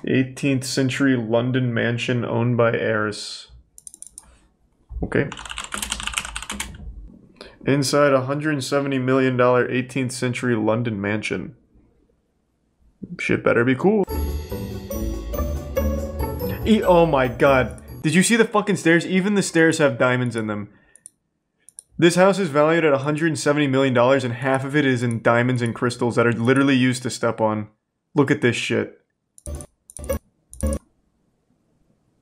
18th century London mansion owned by heirs. Okay. Inside $170 million 18th century London mansion. Shit better be cool. Oh my god. Did you see the fucking stairs? Even the stairs have diamonds in them. This house is valued at $170 million and half of it is in diamonds and crystals that are literally used to step on. Look at this shit.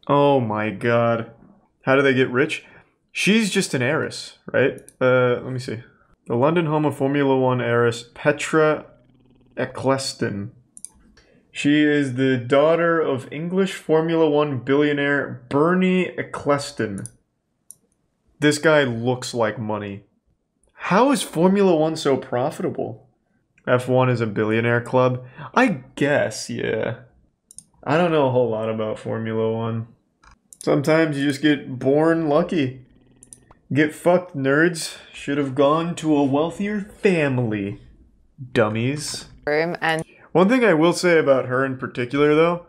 Oh my god. How do they get rich? She's just an heiress, right? Let me see. The London home of Formula One heiress Petra Eccleston. She is the daughter of English Formula One billionaire Bernie Eccleston. This guy looks like money. How is Formula One so profitable? F1 is a billionaire club? I guess, yeah. I don't know a whole lot about Formula One. Sometimes you just get born lucky. Get fucked, nerds. Should have gone to a wealthier family. Dummies. And one thing I will say about her in particular, though,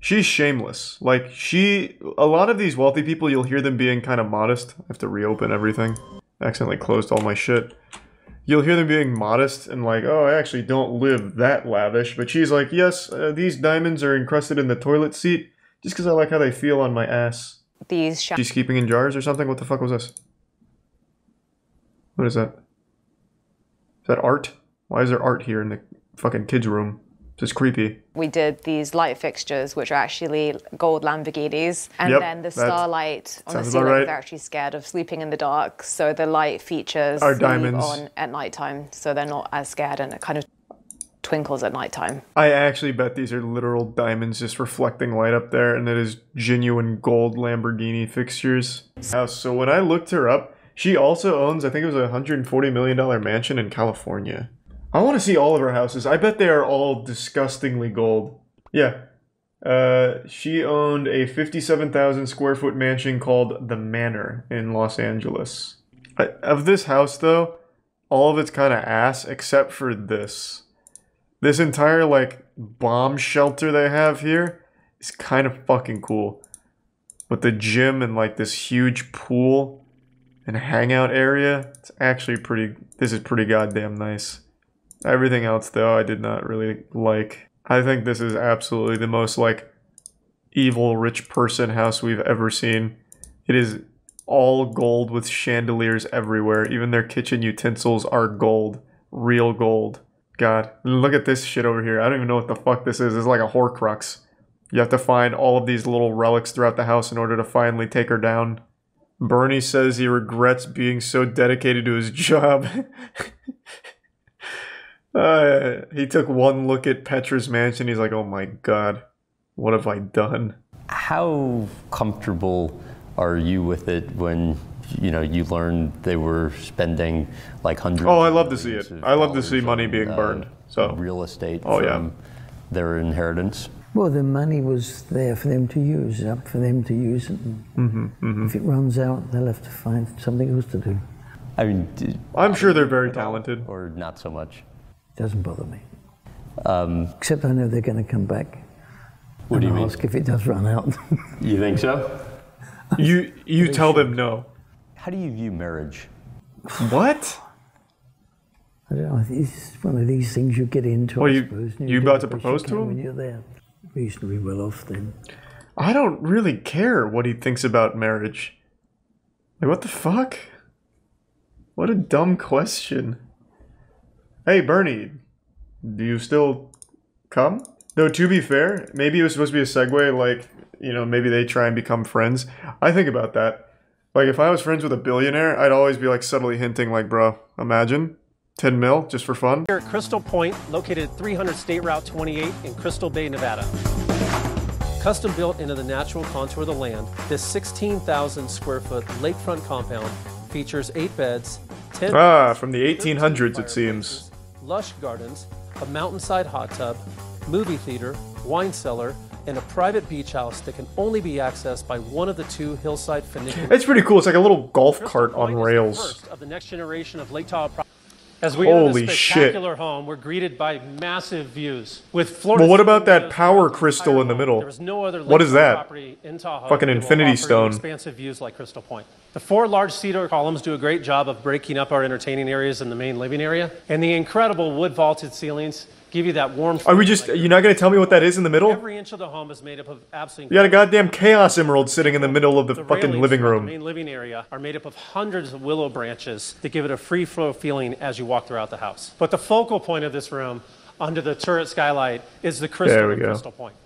she's shameless. Like, a lot of these wealthy people, you'll hear them being kind of modest. I have to reopen everything. I accidentally closed all my shit. You'll hear them being modest and like, oh, I actually don't live that lavish. But she's like, yes, these diamonds are encrusted in the toilet seat just because I like how they feel on my ass. She's keeping in jars or something? What the fuck was this? What is that? Is that art? Why is there art here in the fucking kids' room? This is creepy. We did these light fixtures, which are actually gold Lamborghinis. And then the starlight on the ceiling, they're actually scared of sleeping in the dark. So the light features are diamonds on at nighttime. So they're not as scared and it kind of twinkles at nighttime. I actually bet these are literal diamonds just reflecting light up there. And it is genuine gold Lamborghini fixtures. So when I looked her up, she also owns, I think it was a $140 million mansion in California. I want to see all of her houses. I bet they are all disgustingly gold. Yeah. She owned a 57,000 square foot mansion called The Manor in Los Angeles. Of this house, though, all of it's kind of ass except for this. This entire, like, bomb shelter they have here is kind of fucking cool. With the gym and, like, this huge pool and hangout area, it's actually pretty... This is pretty goddamn nice. Everything else, though, I did not really like. I think this is absolutely the most, like, evil rich person house we've ever seen. It is all gold with chandeliers everywhere. Even their kitchen utensils are gold. Real gold. God. Look at this shit over here. I don't even know what the fuck this is. It's like a Horcrux. You have to find all of these little relics throughout the house in order to finally take her down. Bernie says he regrets being so dedicated to his job. He took one look at Petra's mansion. He's like, oh my god, what have I done? How comfortable are you with it when, you know, you learned they were spending like hundreds? Oh, I love to see it. I love to see money being burned. So real estate from their inheritance. Well, the money was there for them to use, up for them to use it. If it runs out, they'll have to find something else to do. I mean, I'm sure they're very talented. Or not so much. Doesn't bother me. Except I know they're going to come back. What do you mean? Ask if it does run out. You think so? You tell them no. How do you view marriage? What? I don't know. It's one of these things you get into. Well, I suppose. you about to propose to him? When you're there, reasonably well off then. I don't really care what he thinks about marriage. Like, what the fuck? What a dumb question. Hey, Bernie, do you still come? Though, to be fair, maybe it was supposed to be a segue, like, you know, maybe they try and become friends. I think about that. Like, if I was friends with a billionaire, I'd always be, like, subtly hinting, like, bro, imagine 10 mil just for fun. Here at Crystal Point, located at 300 State Route 28 in Crystal Bay, Nevada. Custom built into the natural contour of the land, this 16,000 square foot lakefront compound features 8 beds, 10 from the 1800s, it seems. Lush gardens, a mountainside hot tub, movie theater, wine cellar, and a private beach house that can only be accessed by one of the 2 hillside funiculars. It's pretty cool. It's like a little golf cart on rails. First of the next generation of Lake Tahoe. As we enter this spectacular home, we're greeted by massive views. With well, what about that power crystal in the middle? No other what is that? Tahoe fucking infinity stone. Expansive views like Crystal Point. The 4 large cedar columns do a great job of breaking up our entertaining areas in the main living area. And the incredible wood vaulted ceilings give you that warm... Are we just... You're not going to tell me what that is in the middle? Every inch of the home is made up of absolutely... You got a goddamn Chaos Emerald sitting in the middle of the fucking living room. The main living area are made up of hundreds of willow branches that give it a free flow feeling as you walk throughout the house. But the focal point of this room, under the turret skylight, is the Crystal Point.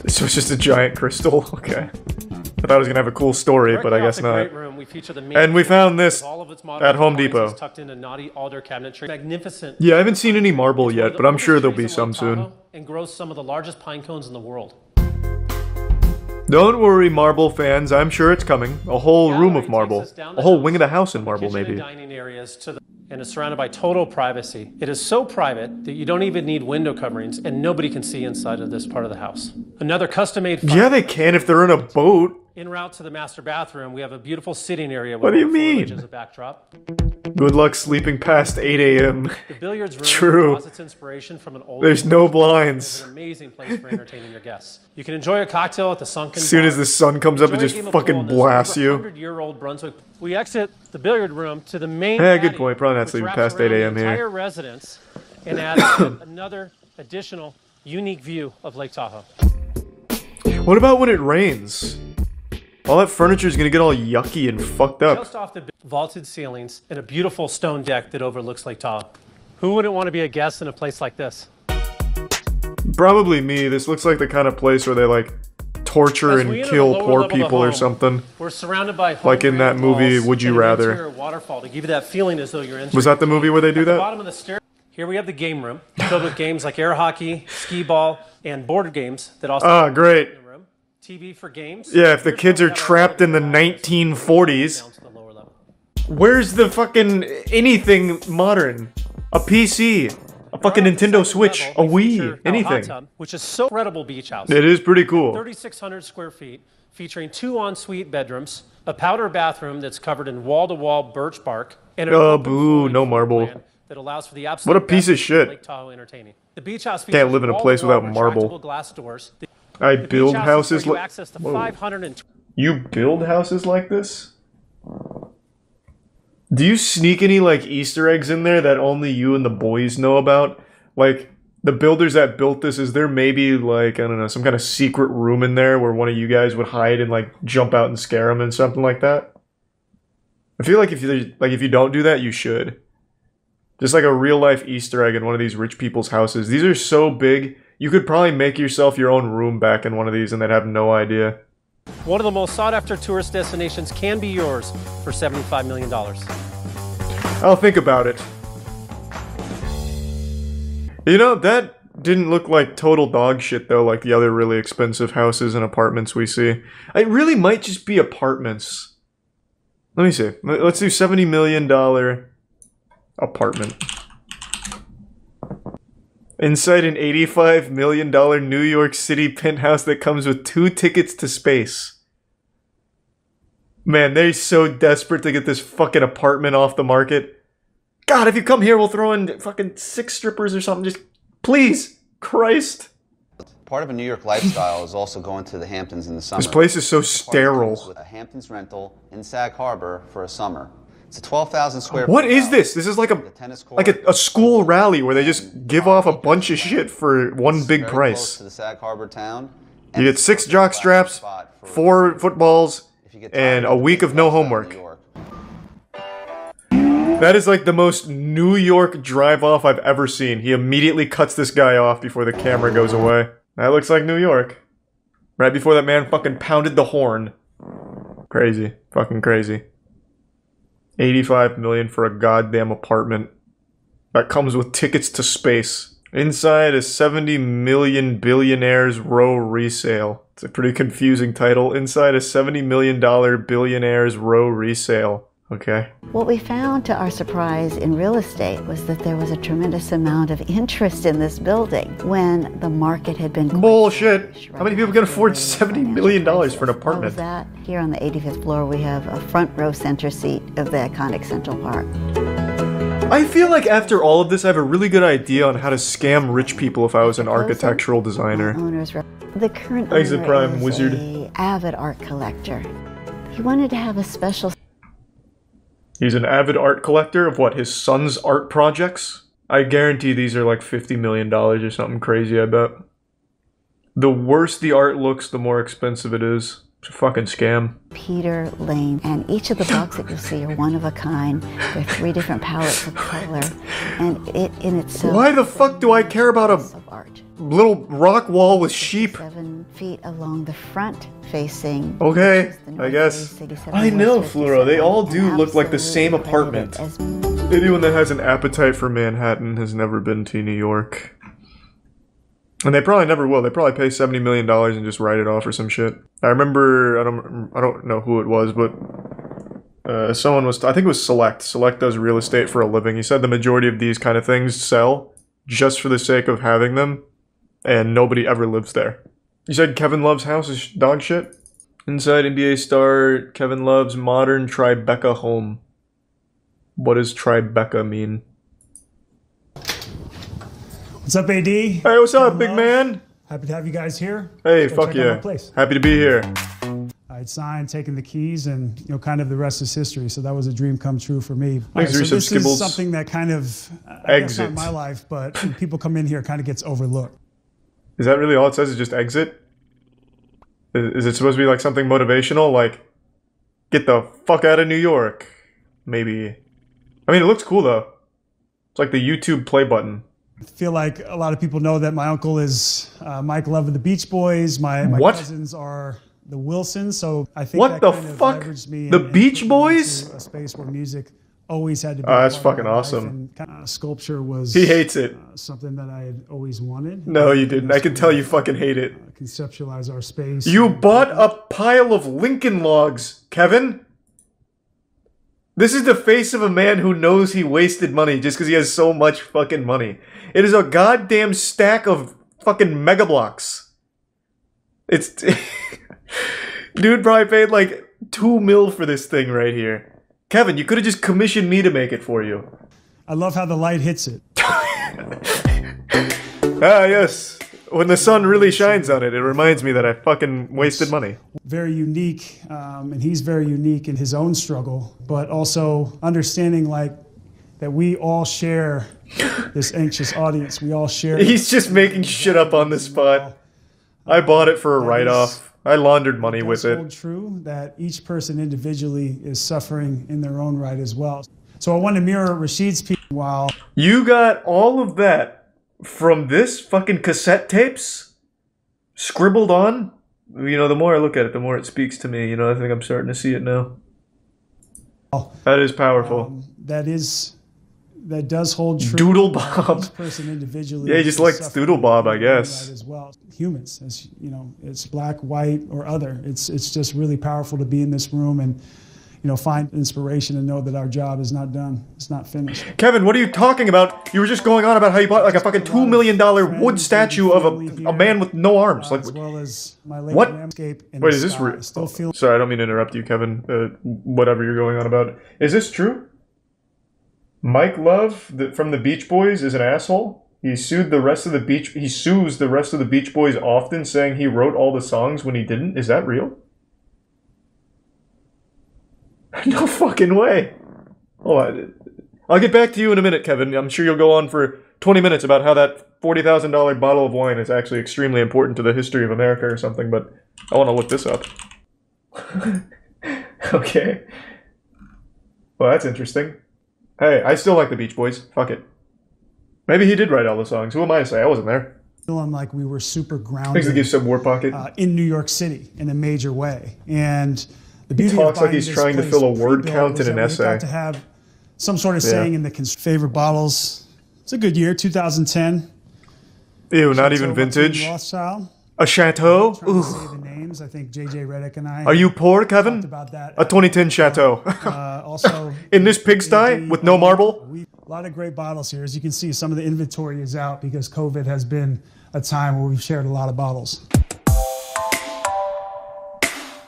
So it's just a giant crystal? Okay. I thought it was going to have a cool story, but I guess not. And we found this at Home Depot. Yeah, I haven't seen any marble yet, but I'm sure there'll be some soon. And grows some of the largest pine cones in the world. Don't worry, marble fans. I'm sure it's coming. A whole room of marble. A whole wing of the house in marble, maybe. And is surrounded by total privacy. It is so private that you don't even need window coverings, and nobody can see inside of this part of the house. Another custom-made... Yeah, they can if they're in a boat. En route to the master bathroom, we have a beautiful sitting area with what do you mean? As a backdrop. Good luck sleeping past 8 a.m. The billiards room True. Its inspiration from an old There's no blinds. It's an amazing place for entertaining your guests. You can enjoy a cocktail at the sunken As soon bar. as the sun comes up, it just fucking blasts you. 100-year-old Brunswick. We exit the billiard room to the main good point. Probably not sleeping past 8 a.m. here. Entire residence and add another additional unique view of Lake Tahoe. What about when it rains? All that furniture is gonna get all yucky and fucked up. Just off the vaulted ceilings and a beautiful stone deck that overlooks Lake Tahoe. Who wouldn't want to be a guest in a place like this? Probably me. This looks like the kind of place where they like torture and kill poor people or something. We're surrounded by like in that movie Would You Rather. Waterfall to give you that feeling as though you're entering. Was that the movie where they do that? At the bottom of the stairs. Here we have the game room filled with games like air hockey, skee ball, and board games that also. Ah, great. TV for games. Yeah, if the kids are trapped in the 1940s, where's the fucking anything modern? A PC, a fucking Nintendo Switch, a Wii, anything. Which is so incredible beach house. It is pretty cool. 3,600 square feet, featuring 2 ensuite bedrooms, a powder bathroom that's covered in wall-to-wall birch bark, and a boo, no marble. That allows for the absolute what a piece of shit. Lake Tahoe entertaining. The beach house can't live in a place without marble. Glass doors. I build houses like you, you build houses like this? Do you sneak any like Easter eggs in there that only you and the boys know about? Like the builders that built this, is there maybe like, I don't know, some kind of secret room in there where one of you guys would hide and like jump out and scare them and something like that? I feel like if you don't do that, you should. Just like a real life Easter egg in one of these rich people's houses. These are so big. You could probably make yourself your own room back in one of these and they'd have no idea. One of the most sought after tourist destinations can be yours for $75 million. I'll think about it. You know, that didn't look like total dog shit though, like the other really expensive houses and apartments we see. It really might just be apartments. Let me see. Let's do $70 million apartment. Inside an $85 million New York City penthouse that comes with 2 tickets to space. Man, they're so desperate to get this fucking apartment off the market. God, if you come here, we'll throw in fucking 6 strippers or something. Just, please, Christ. Part of a New York lifestyle is also going to the Hamptons in the summer. This place is so sterile. With a Hamptons rental in Sag Harbor for a summer. It's a 12,000 square. What is this? This is like a school rally where they just give off a bunch of shit for one big price. Close to the Sag Harbor town. You get 6 jock straps, 4 footballs, and a week of no homework. That is like the most New York drive-off I've ever seen. He immediately cuts this guy off before the camera goes away. That looks like New York. Right before that man fucking pounded the horn. Crazy. Fucking crazy. $85 million for a goddamn apartment. That comes with tickets to space. Inside is 70 million billionaires row resale. It's a pretty confusing title. Inside is $70 million billionaires row resale. Okay. What we found to our surprise in real estate was that there was a tremendous amount of interest in this building when the market had been bullshit. How many people can afford $70 million for an apartment? That here on the 85th floor we have a front row center seat of the iconic Central Park. I feel like after all of this, I have a really good idea on how to scam rich people if I was an architectural designer. The current Exit owner Prime is Wizard. an avid art collector. He wanted to have a special... He's an avid art collector of what, his son's art projects? I guarantee these are like $50 million or something crazy, I bet. The worse the art looks, the more expensive it is. It's a fucking scam. Peter Lane, and each of the blocks that you see are one of a kind. There are 3 different palettes of color, and it in itself... Why the fuck do I care about a little rock wall with sheep? 7 feet along the front facing... Okay, I guess. I know, Fluro, they all do look like the same apartment. Anyone that has an appetite for Manhattan has never been to New York. And they probably never will. They probably pay $70 million and just write it off or some shit. I remember, I don't know who it was, but someone was, I think it was Select. Select does real estate for a living. He said the majority of these kind of things sell just for the sake of having them, and nobody ever lives there. You said Kevin Love's house is dog shit? Inside NBA star Kevin Love's modern Tribeca home. What does Tribeca mean? What's up, AD? Hey, what's up, big man? Happy to have you guys here. Hey, fuck yeah. Happy to be here. I'd signed, taken the keys, and kind of the rest is history. So that was a dream come true for me. Thanks for so this Skibbles. Is something that kind of, I guess not my life, but when people come in here, kind of gets overlooked. Is that really all it says? Is just exit? Is it supposed to be like something motivational, like get the fuck out of New York? Maybe. I mean, it looks cool though. It's like the YouTube play button. I feel like a lot of people know that my uncle is Mike Love of the Beach Boys. My cousins are the Wilsons. So I think what that the kind of fuck? leveraged me the Beach Boys? A space where music always had to be. Oh, that's fucking awesome. And, sculpture was. He hates it. Something that I had always wanted. No, you didn't. I can tell you fucking hate it. Conceptualize our space. You bought a pile of Lincoln logs, Kevin. This is the face of a man who knows he wasted money just because he has so much fucking money. It is a goddamn stack of fucking Mega Blocks. It's... Dude probably paid like $2 million for this thing right here. Kevin, you could have just commissioned me to make it for you. I love how the light hits it. Ah, yes. When the sun really shines on it, it reminds me that I fucking wasted money. Very unique, and he's very unique in his own struggle, but also understanding like that we all share this anxious audience. We all share. He's just making shit up on the spot. I bought it for a write-off. I laundered money with it. It's true that each person individually is suffering in their own right as well. So I want to mirror Rashid's piece while... You got all of that from this fucking cassette tapes? Scribbled on? You know, the more I look at it, the more it speaks to me. You know, I think I'm starting to see it now. That is powerful. That does hold true. Doodle Bob. Each person individually. Yeah, he just likes Doodle Bob, I guess. As well, humans, as you know, it's black, white, or other. It's just really powerful to be in this room and find inspiration and know that our job is not done. It's not finished. Kevin, what are you talking about? You were just going on about how you bought like a fucking $2 million wood statue of a man with no arms. Like, as well as my late what? landscape in Wait, the is this sky. real? Still feel Sorry, I don't mean to interrupt you, Kevin. Whatever you're going on about. Is this true? Mike Love from the Beach Boys is an asshole. He sues the rest of the Beach Boys often, saying he wrote all the songs when he didn't. Is that real? No fucking way. Oh, I'll get back to you in a minute, Kevin. I'm sure you'll go on for 20 minutes about how that $40,000 bottle of wine is actually extremely important to the history of America or something, but I want to look this up. Okay. Well, that's interesting. Hey, I still like the Beach Boys. Fuck it. Maybe he did write all the songs. Who am I to say? I wasn't there. Feeling like we were super grounded. Thanks to give some War Pocket. In New York City in a major way. And the beauty he talks like he's trying to fill a word count in an essay. Got to have some sort of saying in the favorite bottles. It's a good year, 2010. Ew, not even vintage. Rothschild. A chateau? Ooh. Say the names. I think JJ Redick and I. Are you poor, Kevin? About that. A 2010 chateau. Also, in this pigsty with no marble. A lot of great bottles here. As you can see, some of the inventory is out because COVID has been a time where we've shared a lot of bottles.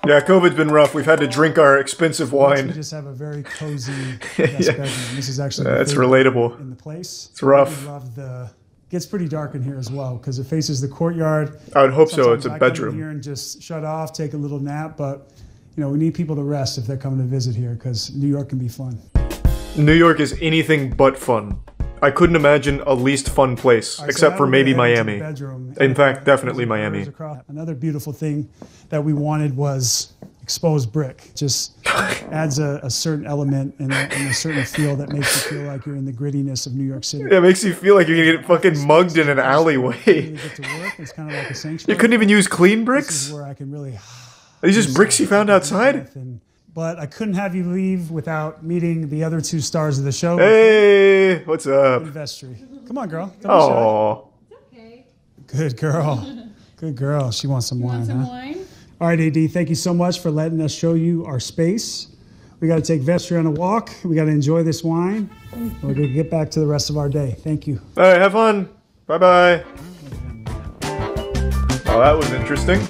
Yeah, COVID's been rough. We've had to drink our expensive wine. We just have a very cozy guest bedroom. This is actually it's relatable. In the place. It's rough. We love the. It gets pretty dark in here as well because it faces the courtyard. I would hope so. It's a I bedroom. come in here and just shut off, take a little nap, but you know we need people to rest if they're coming to visit here because New York can be fun. New York is anything but fun. I couldn't imagine a least fun place, except for maybe Miami. In fact, definitely Miami. Another beautiful thing that we wanted was exposed brick. Just adds a certain element and a certain feel that makes you feel like you're in the grittiness of New York City. Yeah, it makes you feel like you're gonna get fucking mugged in an alleyway. It's kind of like a sanctuary. You couldn't even use clean bricks? This is where I can really... Are these just bricks you found outside? But I couldn't have you leave without meeting the other two stars of the show. Hey, what's up? Vestry. Come on, girl. Oh. Okay. Good girl. Good girl. She wants some wine, huh? Wine? All right, AD, thank you so much for letting us show you our space. We got to take Vestry on a walk. We got to enjoy this wine. We're going to get back to the rest of our day. Thank you. All right, have fun. Bye-bye. Oh, that was interesting.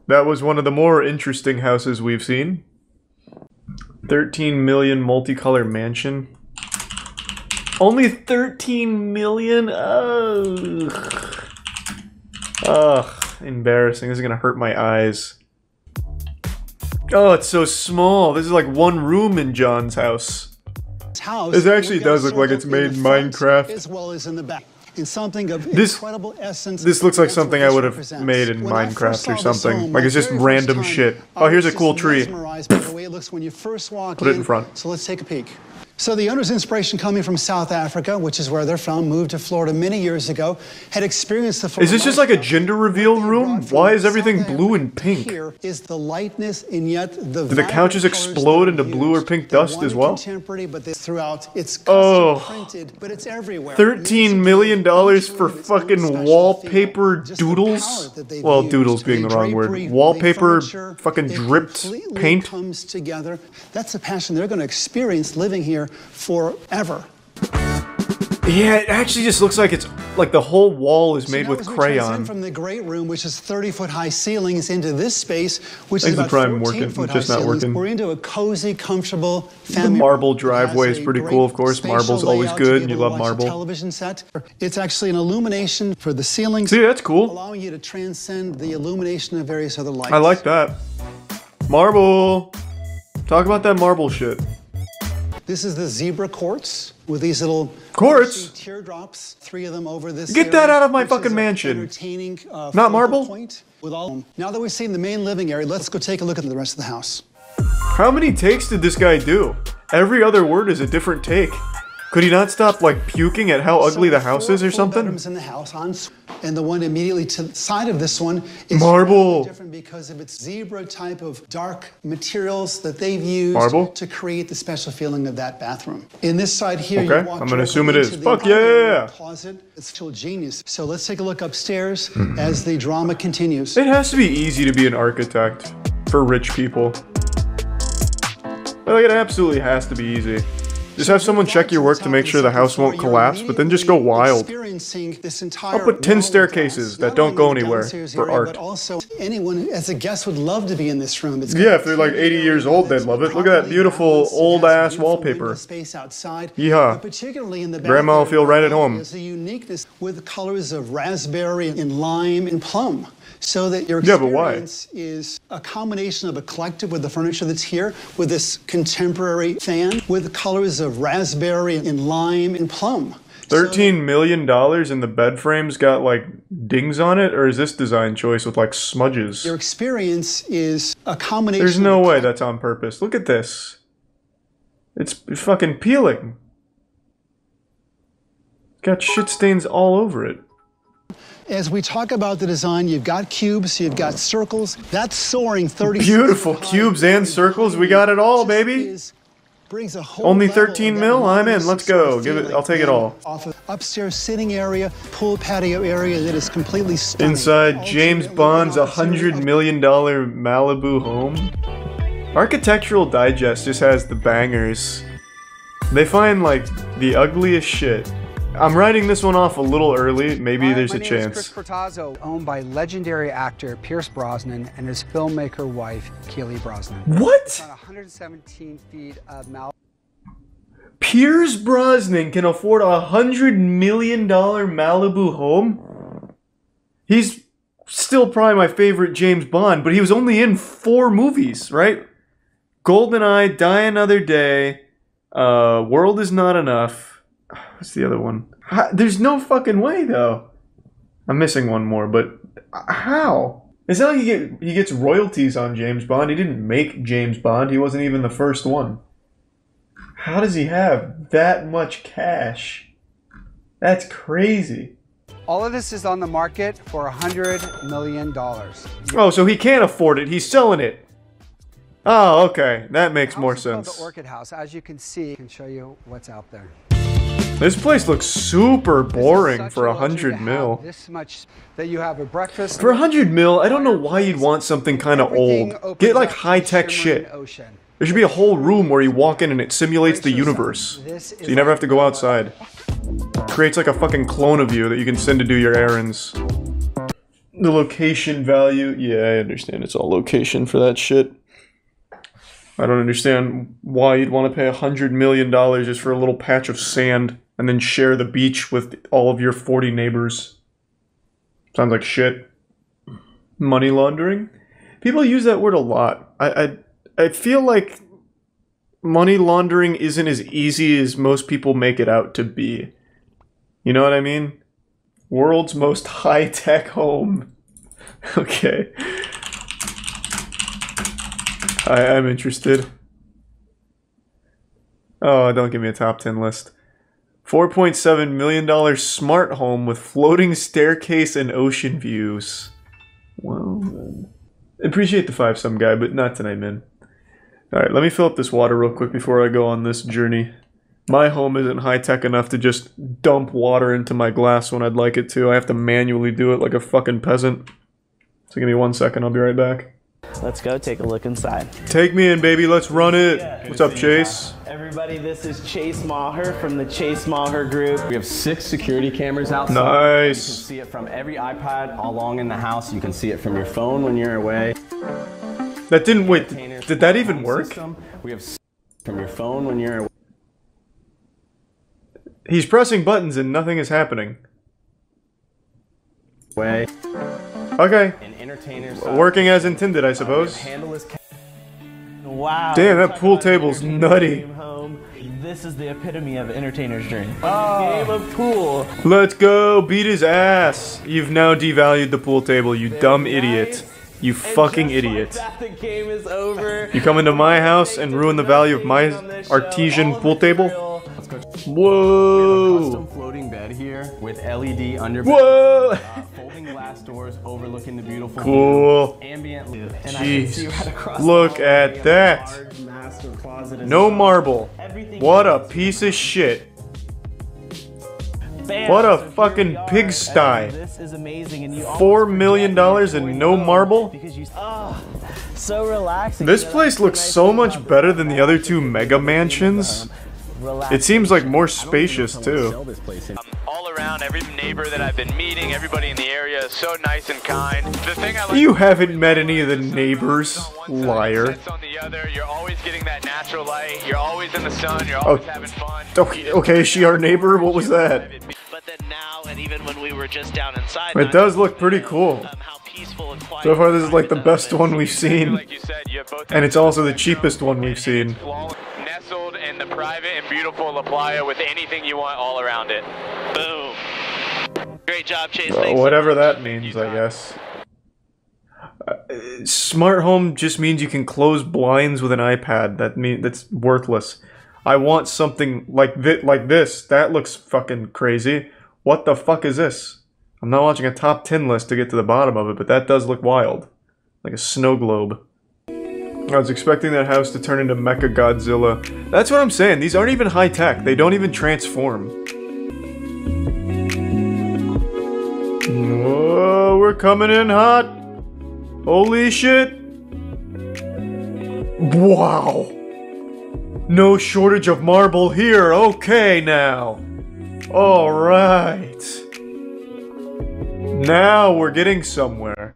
That was one of the more interesting houses we've seen. 13 million multicolor mansion. Only 13 million? Ugh. Ugh, embarrassing. This is gonna hurt my eyes. Oh, it's so small. This is like one room in John's house. This actually does look like it's made in Minecraft. As well as in the back. In something of incredible essence. This looks like something I would have made in Minecraft or something. Like it's just random shit. Oh, here's a cool tree. By the way it looks when you first walk Put it in front. So let's take a peek. So the owner's inspiration coming from South Africa, which is where they're from, moved to Florida many years ago, had experienced the... Is this just like a gender reveal room? Why is everything blue and pink? Here is the lightness and yet the... Do the couches explode into blue or pink dust as well? Contemporary, but throughout it's printed, but it's everywhere. $13 million for fucking wallpaper doodles? Well, doodles being the wrong word. Wallpaper fucking dripped paint? Comes together. That's the passion they're going to experience living here forever. Yeah, it actually just looks like it's like the whole wall is made with crayon. From the great room, which is 30-foot high ceilings, into this space, which is about 14-foot high ceilings. We're into a cozy, comfortable family. The marble driveway is pretty cool, of course. Marble's always good, and you love marble. Television set. It's actually an illumination for the ceilings. See, that's cool. Allowing you to transcend the illumination of various other lights. I like that. Marble. Talk about that marble shit. This is the zebra quartz with these little teardrops, 3 of them over this. Get that out of my fucking mansion. Not marble? Now that we've seen the main living area, let's go take a look at the rest of the house. How many takes did this guy do? Every other word is a different take. Could he not stop like puking at how ugly the house is or something? Bedrooms in the house, and the one immediately to the side of this one is marble. Different because of its zebra type of dark materials that they've used to create the special feeling of that bathroom. In this side here, you walk I'm gonna assume it is. Fuck closet. It's still genius. So let's take a look upstairs as the drama continues. It has to be easy to be an architect for rich people. Like it absolutely has to be easy. Just have someone check your work to make sure the house won't collapse, but then just go wild. I'll put 10 staircases that don't go anywhere for art. But also, anyone as a guest would love to be in this room. Yeah, if they're like 80 years old, they'd love it. Look at that beautiful old-ass wallpaper. Yeehaw. Particularly in the Grandma will feel right at home. There's a uniqueness with the colors of raspberry and lime and plum. So that your experience is a combination of a collective with the furniture that's here, with this contemporary fan, with the colors of raspberry and lime and plum. $13 million and the bed frame's got like dings on it, or is this design choice with like smudges? Your experience is a combination. There's no way that's on purpose. Look at this. It's fucking peeling. Got shit stains all over it. As we talk about the design, you've got cubes, you've got circles. That's soaring 30. Beautiful cubes and circles. We got it all, baby. Only 13 mil? I'm in. Let's go. Give it. I'll take it all. Off of upstairs sitting area, pool patio area that is completely stunning. Inside James Bond's $100 million Malibu home. Architectural Digest just has the bangers. They find like the ugliest shit I'm writing this one off a little early. Maybe there's a chance. My name is Chris Cortazzo, owned by legendary actor Pierce Brosnan and his filmmaker wife, Keely Brosnan. What? It's on 117 feet of Malibu. Pierce Brosnan can afford a $100 million Malibu home? He's still probably my favorite James Bond, but he was only in 4 movies, right? GoldenEye, Die Another Day, World Is Not Enough. What's the other one? There's no fucking way, though. I'm missing one more, but how? It's not like he gets royalties on James Bond. He didn't make James Bond. He wasn't even the first one. How does he have that much cash? That's crazy. All of this is on the market for $100 million. Oh, so he can't afford it. He's selling it. Oh, okay. That makes more sense. The Orchid House, as you can see, I can show you what's out there. This place looks super boring for 100 mil. This much that you have a breakfast. For 100 mil, I don't know why you'd want something kind of old. Get like high-tech shit. There should be a whole room where you walk in and it simulates the universe. So you never have to go outside. Creates like a fucking clone of you that you can send to do your errands. The location value. Yeah, I understand it's all location for that shit. I don't understand why you'd want to pay $100 million just for a little patch of sand and then share the beach with all of your 40 neighbors. Sounds like shit. Money laundering? People use that word a lot. I feel like money laundering isn't as easy as most people make it out to be. You know what I mean? World's most high-tech home. Okay. I'm interested. Oh, don't give me a top 10 list. $4.7 million smart home with floating staircase and ocean views. Well, appreciate the 5-some guy, but not tonight, man. Alright, let me fill up this water real quick before I go on this journey. My home isn't high-tech enough to just dump water into my glass when I'd like it to. I have to manually do it like a fucking peasant. So give me 1 second, I'll be right back. Let's go take a look inside. Take me in, baby. Let's run it. Yeah, what's up, Chase? Everybody, this is Chase Maher from the Chase Maher Group. We have 6 security cameras outside. Nice. You can see it from every iPad all along in the house. You can see it from your phone when you're away. That didn't, wait, did that even work? We have from your phone when you're away. He's pressing buttons and nothing is happening. Okay. Working as intended, I suppose. Wow. Damn, that pool table's nutty. This is the epitome of entertainer's dream. Game of pool. Let's go, beat his ass. You've now devalued the pool table, you dumb idiot. You fucking idiot. The game is over. You come into my house and ruin the value of my artesian pool table? Whoa! We have a custom floating bed here with LED under. Whoa! Folding glass doors overlooking the beautiful cool. Ambient. Jeez. Look at that. No marble. What a piece of shit. What a fucking pigsty. This is amazing. And you $4 million and no marble? So relaxing. This place looks so much better than the other 2 mega mansions. It seems like more spacious too. All around, every neighbor that I've been meeting, everybody in the area is so nice and kind. The thing I like, you haven't met any of the neighbors, liar. On the other, you're always getting that natural light. You're always in the sun. You're always having fun. Okay, is she our neighbor? What was that? But then now, and even when we were just down inside, it does look pretty cool. So far, this is like the best one we've seen, and it's also the cheapest one we've seen. Nestled in the private and beautiful La Playa with anything you want all around it. Boom. Great job, Chase. Whatever that means, I guess. Smart home just means you can close blinds with an iPad. That's worthless. I want something like this. That looks fucking crazy. What the fuck is this? I'm not watching a top 10 list to get to the bottom of it, but that does look wild. Like a snow globe. I was expecting that house to turn into Mecha Godzilla. That's what I'm saying. These aren't even high-tech. They don't even transform. Whoa, we're coming in hot. Holy shit. Wow. No shortage of marble here. Okay, now. All right. Now we're getting somewhere.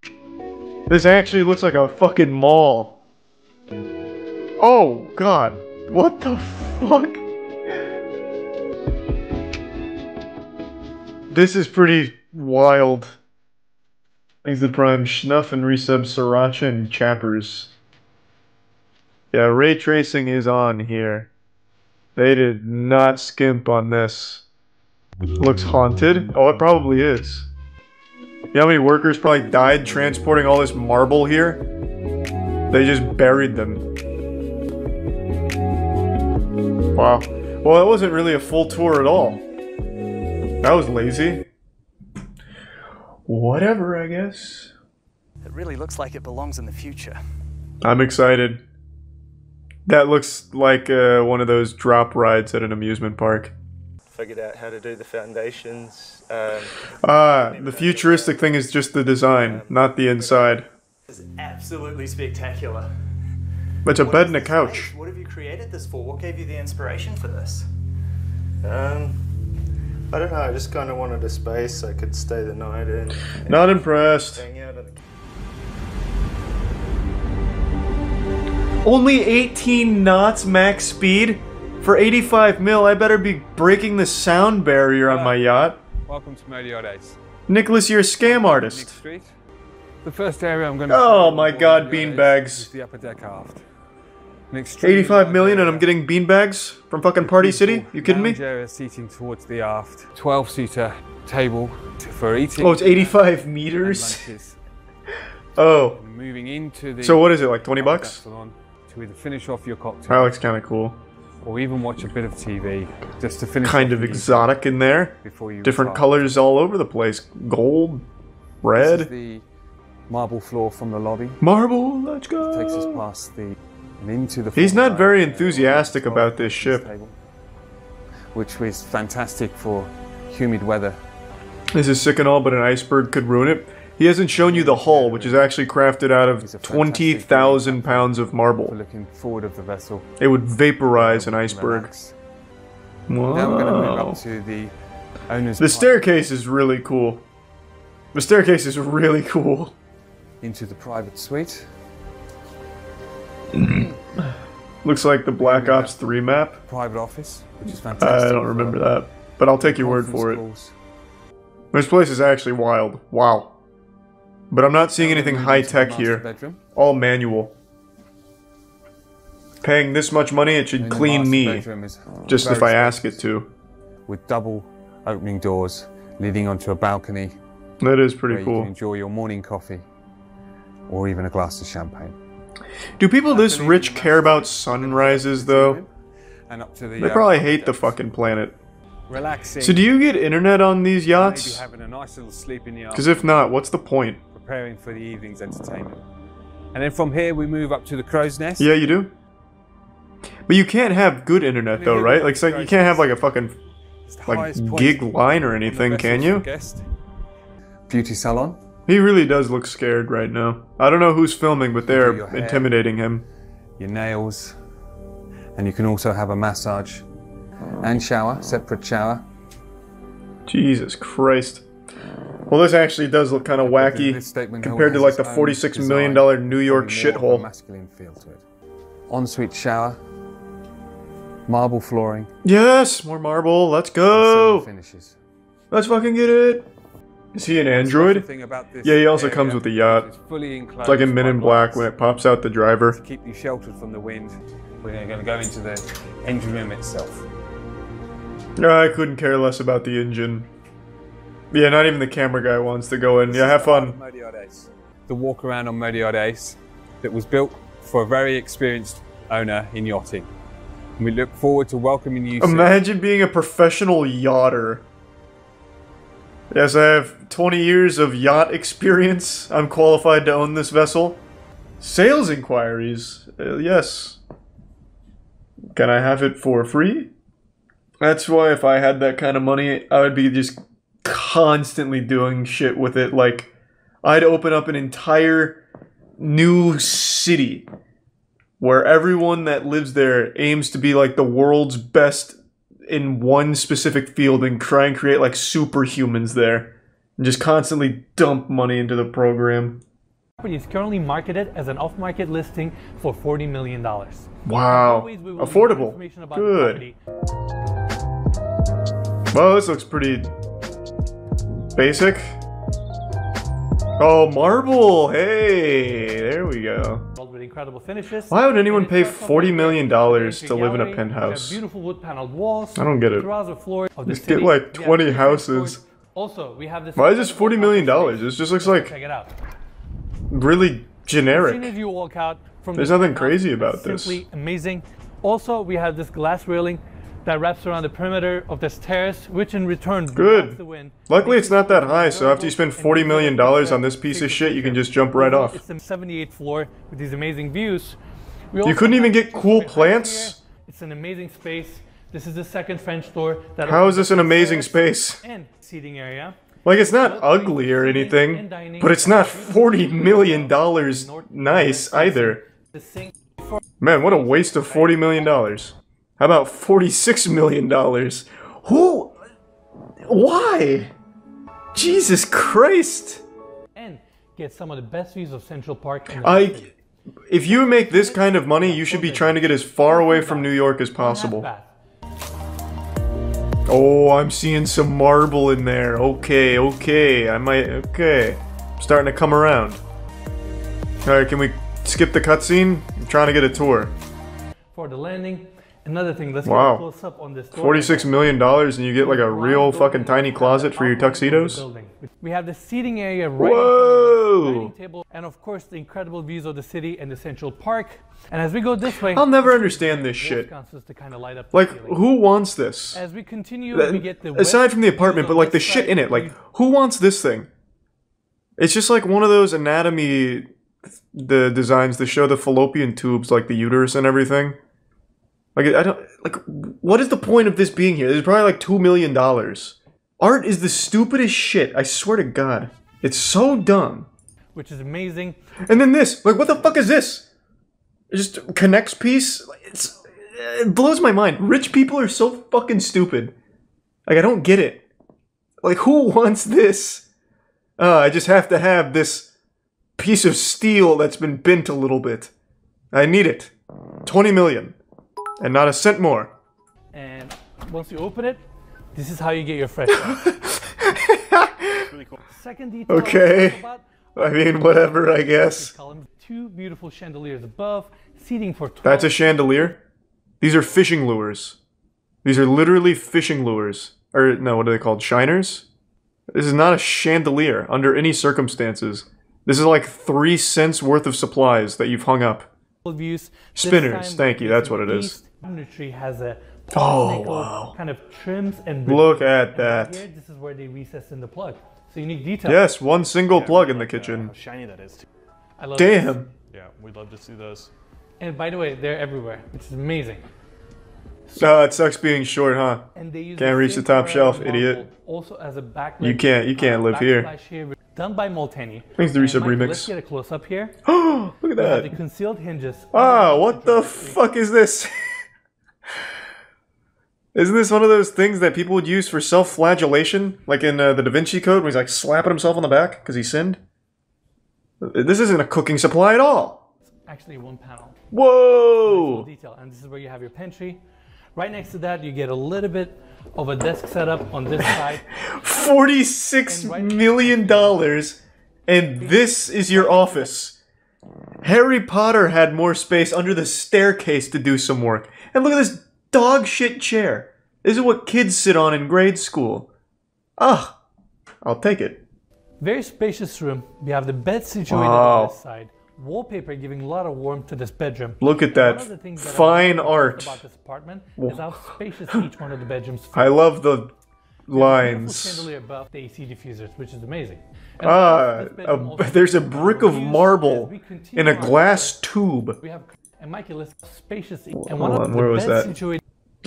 This actually looks like a fucking mall. Oh, God. What the fuck? This is pretty wild. Thanks to Prime, Schnuff and Resub, Sriracha, and Chappers. Yeah, ray tracing is on here. They did not skimp on this. Looks haunted. Oh, it probably is. You know how many workers probably died transporting all this marble here? They just buried them. Wow. Well, that wasn't really a full tour at all. That was lazy. Whatever, I guess. It really looks like it belongs in the future. I'm excited. That looks like one of those drop rides at an amusement park. Figured out how to do the foundations. The futuristic thing is just the design, not the inside. It's absolutely spectacular. It's a bed and a couch. What have you created this for? What gave you the inspiration for this? I don't know, I just kind of wanted a space I could stay the night in. Not impressed. Hang out in the... Only 18 knots max speed? For 85 mil, I better be breaking the sound barrier on my yacht. Welcome to Modio Days. Nicholas, you're a scam artist. Street. The first area I'm going to... Oh my god, beanbags. The upper deck aft. 85 million and I'm getting beanbags from fucking Party City? You kidding me? Area seating towards the aft. 12-seater table for eating. Oh, it's 85 meters? Oh. Moving into the... So what is it, like 20 bucks? To either finish off your cocktail. That looks kind of cool. Or even watch a bit of TV just to finish. Kind of exotic in there. Different retire. Colors all over the place. Gold, red. This is the marble floor from the lobby. Marble, let's go. It takes us past the and into the. He's not very enthusiastic about this ship. Table, which was fantastic for humid weather. This is sick and all, but an iceberg could ruin it. He hasn't shown you the hull, which is actually crafted out of 20,000 pounds of marble. Looking forward of the vessel. It would vaporize an iceberg. Wow. Now we're going to move up to the owner's The staircase is really cool. The staircase is really cool. Into the private suite. Looks like the Black Ops 3 map. Private office, which is fantastic. I don't remember that, but I'll take your word for it. This place is actually wild. Wow. But I'm not seeing anything high-tech here. All manual. Paying this much money, it should clean me. Just if I ask it to. With double opening doors leading onto a balcony. That is pretty cool. You can enjoy your morning coffee. Or even a glass of champagne. Do people this rich care about sunrises, though? They probably hate the fucking planet. Relaxing. So do you get internet on these yachts? Maybe having a nice little sleep in the Because if not, what's the point? Preparing for the evening's entertainment. And then from here we move up to the crow's nest. Yeah, you do. But you can't have good internet though, right? Like, so you can't have like a fucking gig line or anything, can you? Beauty salon. He really does look scared right now. I don't know who's filming, but they're intimidating him. Your nails. And you can also have a massage and shower, separate shower. Jesus Christ. Well, this actually does look kind of wacky compared to like the $46 million New York shithole. Ensuite shower, marble flooring. Yes, more marble. Let's go. Finishes. Let's fucking get it. Is he an android? Yeah, he also comes with the yacht. It's like in Men in Black when it pops out the driver. To keep you sheltered from the wind, we're going to go into the engine room itself. I couldn't care less about the engine. Yeah, not even the camera guy wants to go in. Yeah, have fun. The walk around on Modio Days that was built for a very experienced owner in yachting. And we look forward to welcoming you. Imagine being a professional yachter. Yes, I have 20 years of yacht experience. I'm qualified to own this vessel. Sales inquiries. Yes. Can I have it for free? That's why if I had that kind of money, I would be just constantly doing shit with it. Like, I'd open up an entire new city where everyone that lives there aims to be like the world's best in one specific field and try and create like superhumans there and just constantly dump money into the program. Property is currently marketed as an off-market listing for $40 million. Wow. Affordable. Good. Well, this looks pretty basic. Oh, marble! Hey, there we go. With incredible finishes. Why would anyone pay $40 million to live in a penthouse? Beautiful wood-paneled walls. I don't get it. Just get like 20 houses. Also, we have this. Why is this $40 million? This just looks like check it out. Really generic. As soon as you walk out from There's nothing crazy about this. Simply amazing. Also, we have this glass railing that wraps around the perimeter of this terrace, which in return blocks the wind. Luckily, it's not that high, so after you spend $40 million on this piece of shit, you can just jump right off. It's the 78th floor with these amazing views. You couldn't even get cool plants? It's an amazing space. This is the second French door. How is this an amazing space? And seating area. Like, it's not ugly or anything, but it's not $40 million nice either. Man, what a waste of $40 million. How about $46 million? Who? Why? Jesus Christ! And get some of the best views of Central Park. If you make this kind of money, you should be trying to get as far away from New York as possible. Oh, I'm seeing some marble in there. Okay, okay. Okay. I'm starting to come around. Alright, can we skip the cutscene? I'm trying to get a tour. For the landing. Another thing, let's get a close up on this door. $46 million and you get like a real fucking tiny closet for your tuxedos? We have the seating area right in front of the dining table, and of course the incredible views of the city and the Central Park. And as we go this way, I'll never understand this shit. Like, who wants this? As we continue, we get the aside from the apartment, but like the shit in it. Like, who wants this thing? It's just like one of those anatomy designs that show the fallopian tubes, like the uterus and everything. Like, I don't, like, what is the point of this being here? There's probably like $2 million. Art is the stupidest shit, I swear to God. It's so dumb. Which is amazing. And then this, like, what the fuck is this? It just connects piece? It blows my mind. Rich people are so fucking stupid. Like, I don't get it. Like, who wants this? I just have to have this piece of steel that's been bent a little bit. I need it. 20 million. And not a cent more. And once you open it, this is how you get your fresh really cool. Second detail. Okay. I mean, whatever, I guess. Two beautiful chandeliers above, seating for 12. That's a chandelier? These are fishing lures. These are literally fishing lures. Or, no, what are they called? Shiners? This is not a chandelier under any circumstances. This is like 3 cents worth of supplies that you've hung up. Views. Spinners, thank you, that's what it is. The tree has a wow. kind of trims and look at that. Here, this is where they recess in the plug. So unique detail. Yes, one single plug in the kitchen. How shiny that is too. I love Damn. This. Yeah, we'd love to see those. And by the way, they're everywhere, which is amazing. It sucks being short, huh? And they use can't reach the top shelf, idiot. Also as a backlight. You can't live here. Done by Molteni. Thanks to Resub Remix. Let's get a close up here. Oh, look at that. The concealed hinges. Ah, what the fuck is this? Isn't this one of those things that people would use for self-flagellation? Like in the Da Vinci Code, when he's like slapping himself on the back because he sinned? This isn't a cooking supply at all. Actually, one panel. Whoa! Nice detail. And this is where you have your pantry. Right next to that, you get a little bit of a desk setup on this side. $46 million, and this is your office. Harry Potter had more space under the staircase to do some work. And look at this dog shit chair. This is what kids sit on in grade school. Ah, I'll take it. Very spacious room. We have the bed situated on this side. Wallpaper giving a lot of warmth to this bedroom. Look at that fine art. About this apartment is how spacious each one of the bedrooms feel. I love the lines. Chandelier above the AC diffusers, which is amazing. There's a brick of marble in a glass tube. We have immaculate spacious. And where was that?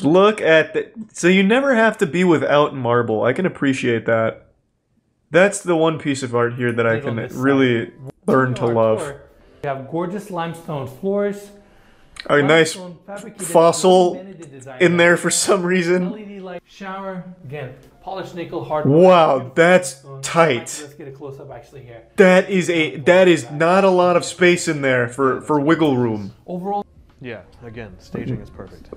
Look at that. So you never have to be without marble. I can appreciate that. That's the one piece of art here that I can really learn to love. We have gorgeous limestone floors. A nice fossil in there for some reason. LED light, shower, again, polished nickel hardware. Wow, that's tight. Let's get a close up actually here. That is not a lot of space in there for wiggle room. Overall, yeah, again, staging is perfect.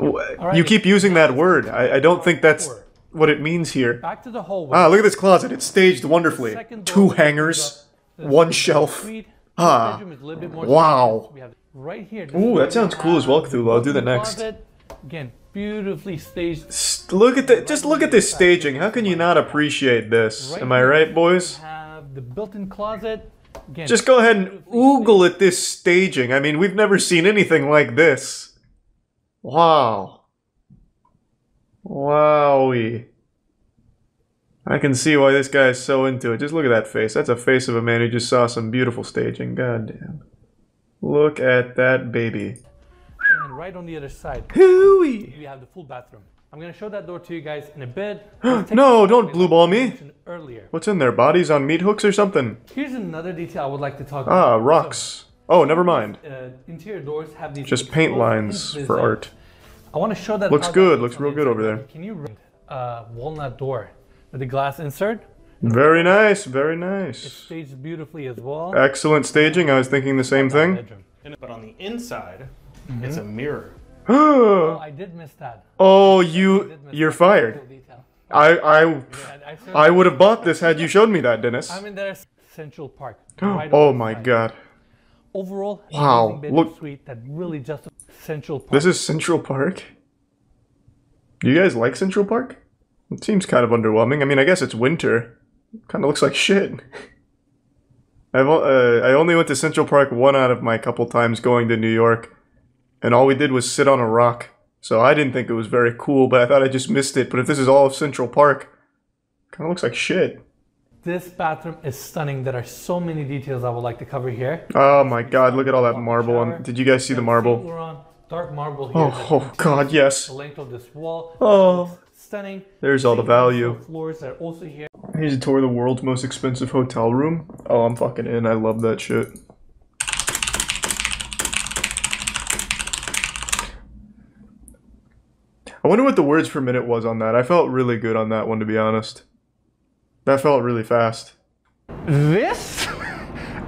You keep using that word. I don't think that's what it means here. Back to the hallway. Ah, look at this closet. It's staged wonderfully. 2 hangers, 1 shelf. Ah, wow. Right here. Ooh, that sounds cool as well, Cthulhu. I'll do the next. Again, beautifully staged. Look at that. Just look at this staging. How can you not appreciate this? Am I right, boys? Have the built-in closet. Again, just go ahead and oogle at this staging. I mean, we've never seen anything like this. Wow. Wowie. I can see why this guy is so into it. Just look at that face. That's a face of a man who just saw some beautiful staging. God damn. Look at that baby. And right on the other side, Hooey! we have the full bathroom. I'm going to show that door to you guys in a bit. No, don't blue ball me. Earlier. What's in there? Bodies on meat hooks or something? Here's another detail I would like to talk about. Ah, rocks. Oh, never mind. Interior doors have these just paint lines for art. I want to show that. Looks good. Looks real good over there. Can you read walnut door with the glass insert? Very nice. Very nice. It's staged beautifully as well. Excellent staging. I was thinking the same thing. But on the inside, it's a mirror. Oh, I did miss that. Oh, you're fired. I would have bought this had you showed me that, Dennis. I'm in there. Central Park. Right oh my god. Overall, wow. Look, suite that really just Central Park. This is Central Park. Do you guys like Central Park? It seems kind of underwhelming. I mean, I guess it's winter. Kind of looks like shit. I only went to Central Park 1 out of my couple times going to New York, and all we did was sit on a rock. So I didn't think it was very cool, but I thought I just missed it. But if this is all of Central Park, kind of looks like shit. This bathroom is stunning. There are so many details I would like to cover here. Oh my god, look at all that marble on. Did you guys see the marble? Dark marble here. Oh god, yes. The length of this wall. Oh. Stunning. There's all the value. Floors are also here. Here's a tour of the world's most expensive hotel room. Oh, I'm fucking in. I love that shit. I wonder what the words per minute was on that. I felt really good on that one, to be honest. That felt really fast. This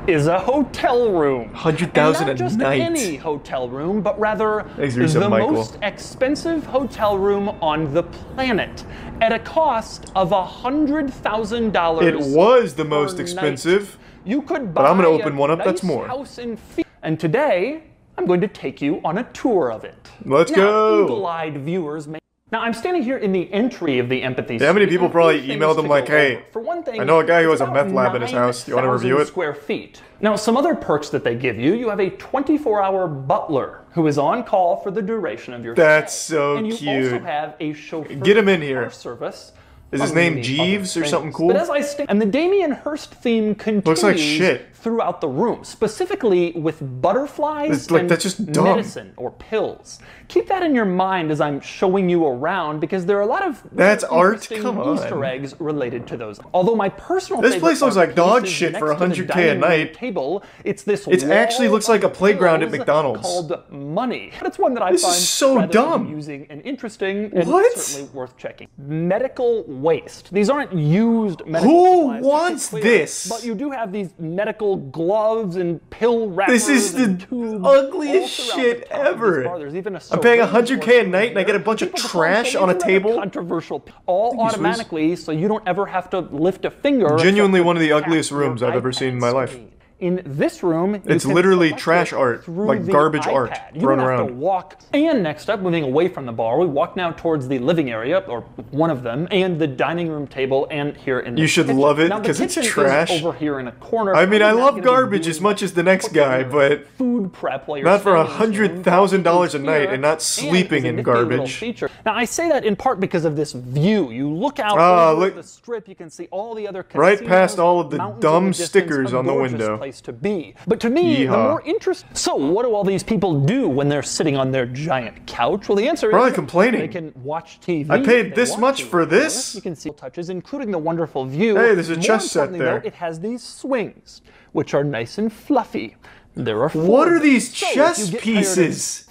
is a hotel room. 100,000 a night. Not just any hotel room, but rather the most expensive hotel room on the planet, at a cost of $100,000. It was the most expensive. You could buy but I'm going to open one up nice that's more. House in and today, I'm going to take you on a tour of it. Let's go. Eagle-eyed viewers may. Now, I'm standing here in the entry of the Empathy Suite. How many people probably emailed him like, hey, for one thing, I know a guy who has a meth lab in his house. Do you want to review it? Square feet. Now, some other perks that they give you, you have a 24-hour butler who is on call for the duration of your stay. That's so and you cute. also have a chauffeur. Get him in here. Service. Is his name Jeeves or something cool? But as I and the Damien Hirst theme continues looks like shit throughout the room, specifically with butterflies and that's just dumb. Medicine or pills. Keep that in your mind as I'm showing you around, because there are a lot of that's art. Come on. Easter eggs related to those. Although my personal this place looks like dog shit for $100K a night. Table, it's this. It actually looks like a playground at McDonald's. Called money. But it's one that I this find is so dumb. Amusing and interesting, and certainly worth checking. Medical waste. These aren't used medical supplies. Who wants this? But you do have these medical gloves and pill wrappers. This is the ugliest shit ever. I'm paying $100K a night and I get a bunch of trash on a table. Controversial. All automatically, so you don't ever have to lift a finger. Genuinely one of the ugliest rooms I've ever seen in my life. In this room, it's literally trash art, like garbage art thrown around. You have to walk. And next up, moving away from the bar, we walk now towards the living area, or one of them, and the dining room table, and here in the You should kitchen. love it because it's trash. Over here in a corner. I mean, I love garbage as much as the next guy, but food prep while you're not for $100,000 a night and not sleeping in garbage. Now, I say that in part because of this view. You look out over the strip, you can see all the other casinos, right past all of the dumb stickers on the window. To be. But to me, the more interesting. So, what do all these people do when they're sitting on their giant couch? Well, the answer is probably complaining. They can watch TV. I paid this much for this. You can see touches, including the wonderful view. Hey, there's a chess set there. Though, it has these swings, which are nice and fluffy. There are 4. What are these chess pieces?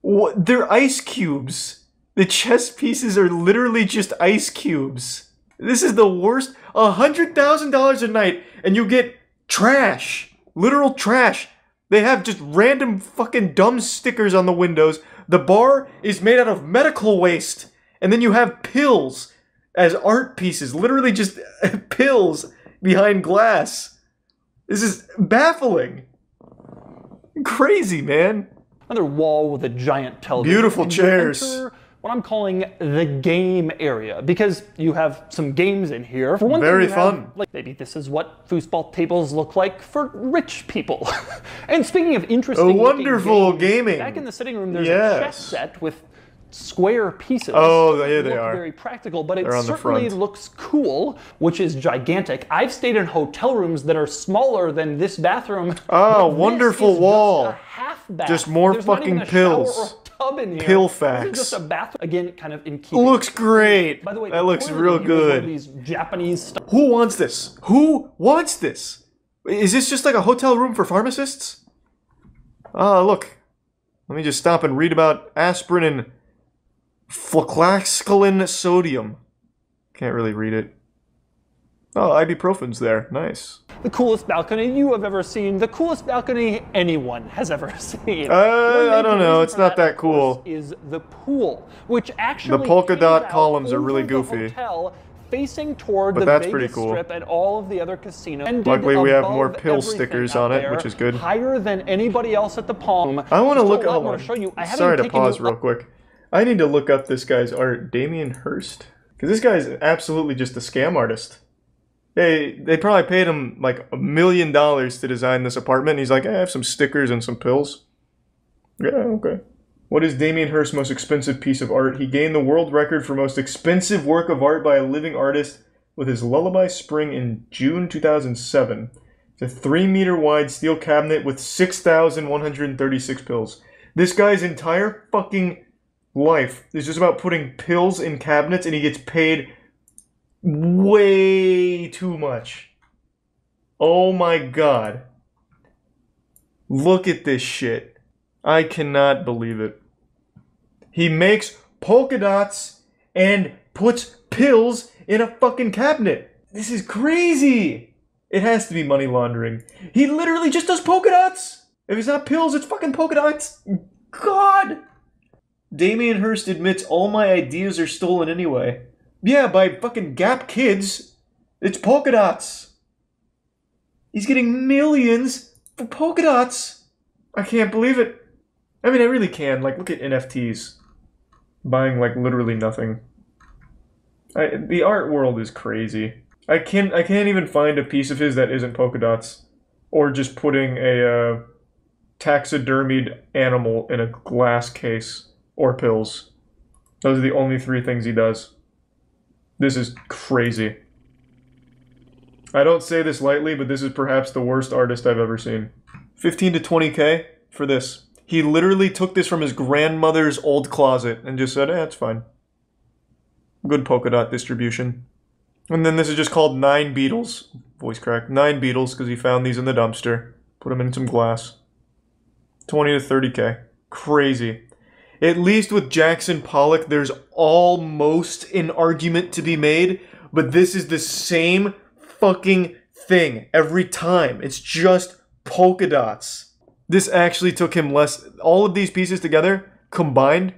What? They're ice cubes. The chess pieces are literally just ice cubes. This is the worst. $100,000 a night, and you get trash. Literal trash. They have just random fucking dumb stickers on the windows. The bar is made out of medical waste. And then you have pills as art pieces. Literally just pills behind glass. This is baffling. Crazy, man. Another wall with a giant television. Beautiful chairs. What I'm calling the game area, because you have some games in here. For one Very thing, fun. Like maybe this is what foosball tables look like for rich people. And speaking of interesting, wonderful gaming. Back in the sitting room, there's a chess set with square pieces. Oh, yeah, they are. Very practical, but it certainly looks cool, which is gigantic. I've stayed in hotel rooms that are smaller than this bathroom. Oh, wonderful wall. Just a half bath. Just more There's fucking not even a pills. shower or a tub in here. Pill This facts. is just a bathroom. Again, kind of in keeping. Looks great. By the way, that looks real good. These Japanese stuff. Who wants this? Who wants this? Is this just like a hotel room for pharmacists? Ah, look. Let me just stop and read about aspirin and flucloxacillin sodium. Can't really read it. Oh, ibuprofen's there. Nice. The coolest balcony you have ever seen. The coolest balcony anyone has ever seen. I don't know. It's not that cool. Is the pool, which actually the polka dot columns are really goofy. Hotel, facing toward but the that's Vegas pretty cool. Strip and all of the other casinos. And luckily, we have more pill stickers on it, which is good. Higher than anybody else at the Palm. I want to look. I want to show you. Sorry to pause real quick. I need to look up this guy's art, Damien Hirst, because this guy's absolutely just a scam artist. They probably paid him like $1 million to design this apartment. And he's like, I have some stickers and some pills. Yeah, okay. What is Damien Hirst's most expensive piece of art? He gained the world record for most expensive work of art by a living artist with his Lullaby Spring in June 2007. It's a 3-meter wide steel cabinet with 6,136 pills. This guy's entire fucking life is just about putting pills in cabinets, and he gets paid way too much. Oh my god. Look at this shit. I cannot believe it. He makes polka dots and puts pills in a fucking cabinet. This is crazy. It has to be money laundering. He literally just does polka dots. If it's not pills, it's fucking polka dots. God. Damien Hirst admits all my ideas are stolen anyway. Yeah, by fucking Gap Kids. It's polka dots. He's getting millions for polka dots. I can't believe it. I mean, I really can. Like, look at NFTs. Buying, like, literally nothing. The art world is crazy. I can't even find a piece of his that isn't polka dots. Or just putting a taxidermied animal in a glass case. Or pills. Those are the only 3 things he does. This is crazy. I don't say this lightly, but this is perhaps the worst artist I've ever seen. 15 to 20K for this. He literally took this from his grandmother's old closet and just said, it's fine. Good polka dot distribution. And then this is just called 9 Beetles. Voice crack. 9 Beetles, because he found these in the dumpster. Put them in some glass. 20 to 30K. Crazy. At least with Jackson Pollock, there's almost an argument to be made, but this is the same fucking thing every time. It's just polka dots. This actually took him less. All of these pieces together, combined,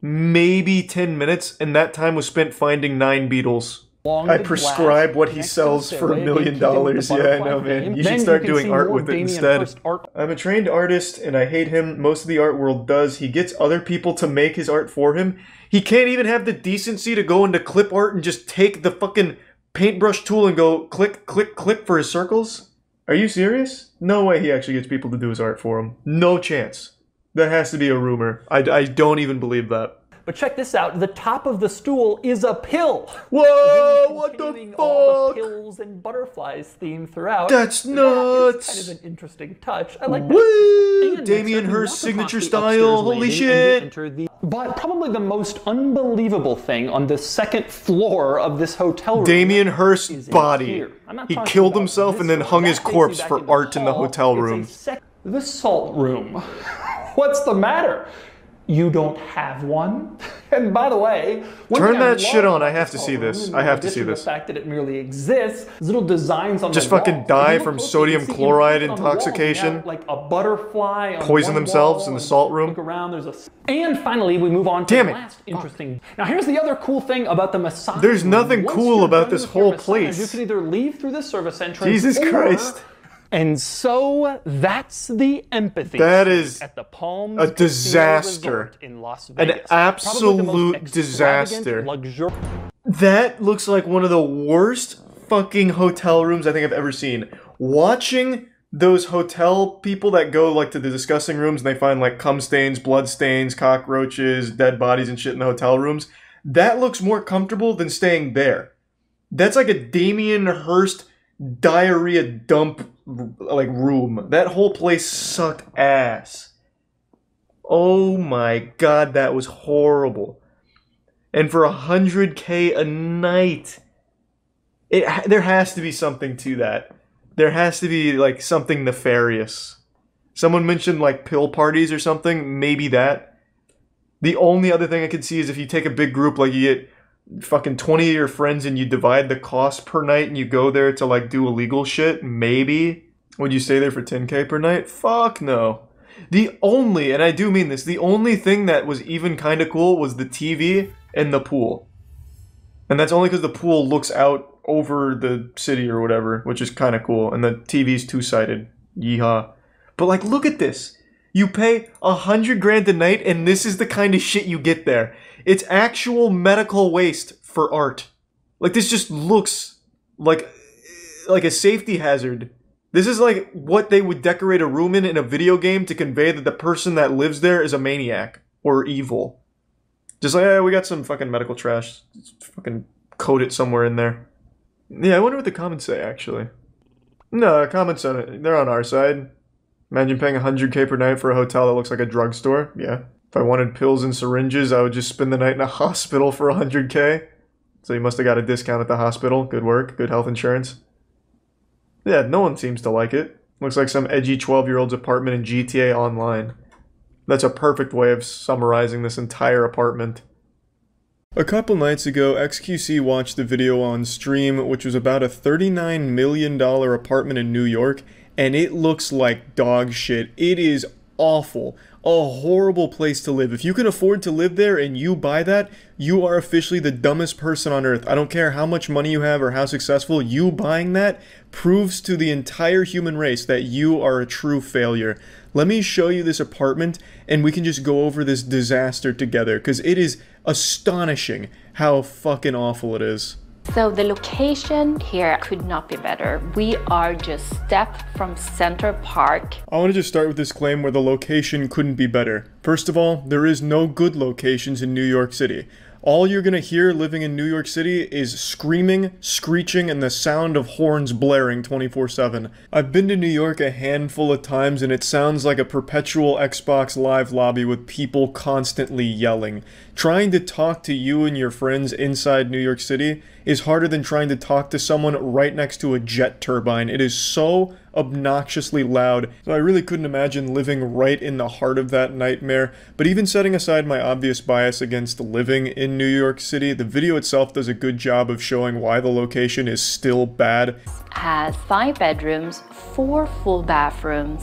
maybe 10 minutes, and that time was spent finding 9 Beetles. I prescribe what he sells for $1 million. Yeah, I know, man. You should start doing art with it instead. I'm a trained artist, and I hate him. Most of the art world does. He gets other people to make his art for him. He can't even have the decency to go into clip art and just take the fucking paintbrush tool and go click, click, click for his circles. Are you serious? No way he actually gets people to do his art for him. No chance. That has to be a rumor. I don't even believe that. But check this out. The top of the stool is a pill. Whoa, what the fuck? All the pills and butterflies theme throughout. That's nuts. Kind of an interesting touch. I like that. Woo! Damien Hirst signature style. Holy shit. But probably the most unbelievable thing on the 2nd floor of this hotel room. Damien Hirst's body. He killed himself and then hung his corpse for art in the hotel room. The salt room. What's the matter? you don't have one. And by the way, turn that shit on. I have to see this. I have to see this. The fact that it merely exists, there's little designs on just the fucking wall. die from sodium chloride intoxication. Have, like a butterfly on poison themselves in the salt room. Look around, there's a... And finally, we move on to the last interesting. Now here's the other cool thing about the massage. There's nothing cool about this whole place. You can either leave through the service entrance. Jesus Christ. And so that's the empathy. That is at the Palms a disaster. In Las Vegas. An absolute disaster. That looks like one of the worst fucking hotel rooms I think I've ever seen. Watching those hotel people that go like to the discussing rooms and they find like cum stains, blood stains, cockroaches, dead bodies and shit in the hotel rooms. That looks more comfortable than staying there. That's like a Damien Hirst diarrhea dump like room. That whole place sucked ass. Oh my god, that was horrible. And for $100K a night, there has to be something to that. There has to be like something nefarious. Someone mentioned like pill parties or something. Maybe that. The only other thing I could see is if you take a big group, like you get fucking 20 of your friends and you divide the cost per night and you go there to like do illegal shit, maybe. Would you stay there for 10K per night? Fuck no. The only, and I do mean this, the only thing that was even kind of cool was the TV and the pool. And that's only because the pool looks out over the city or whatever, which is kind of cool. And the TV's two-sided. Yeehaw. But like, look at this. You pay $100 grand a night and this is the kind of shit you get there. It's actual medical waste for art. Like, this just looks like a safety hazard. This is like what they would decorate a room in a video game to convey that the person that lives there is a maniac or evil. Just like, yeah, we got some fucking medical trash. Just fucking code it somewhere in there. Yeah, I wonder what the comments say, actually. No, comments on it, they're on our side. Imagine paying $100K per night for a hotel that looks like a drugstore. Yeah. If I wanted pills and syringes, I would just spend the night in a hospital for $100K. So you must have got a discount at the hospital. Good work. Good health insurance. Yeah, no one seems to like it. Looks like some edgy 12-year-old's apartment in GTA Online. That's a perfect way of summarizing this entire apartment. A couple nights ago, XQC watched the video on stream, which was about a $39 million apartment in New York, and it looks like dog shit. It is awful. A horrible place to live. If you can afford to live there and you buy that, you are officially the dumbest person on earth. I don't care how much money you have or how successful, you buying that proves to the entire human race that you are a true failure. Let me show you this apartment and we can just go over this disaster together, because it is astonishing how fucking awful it is. So the location here could not be better. We are just steps from Center Park. I want to just start with this claim where the location couldn't be better. First of all, there is no good locations in New York City. All you're gonna hear living in New York City is screaming, screeching, and the sound of horns blaring 24/7. I've been to New York a handful of times and it sounds like a perpetual Xbox Live lobby with people constantly yelling. Trying to talk to you and your friends inside New York City is harder than trying to talk to someone right next to a jet turbine. It is so obnoxiously loud, so I really couldn't imagine living right in the heart of that nightmare. But even setting aside my obvious bias against living in New York City, the video itself does a good job of showing why the location is still bad. Has 5 bedrooms, 4 full bathrooms,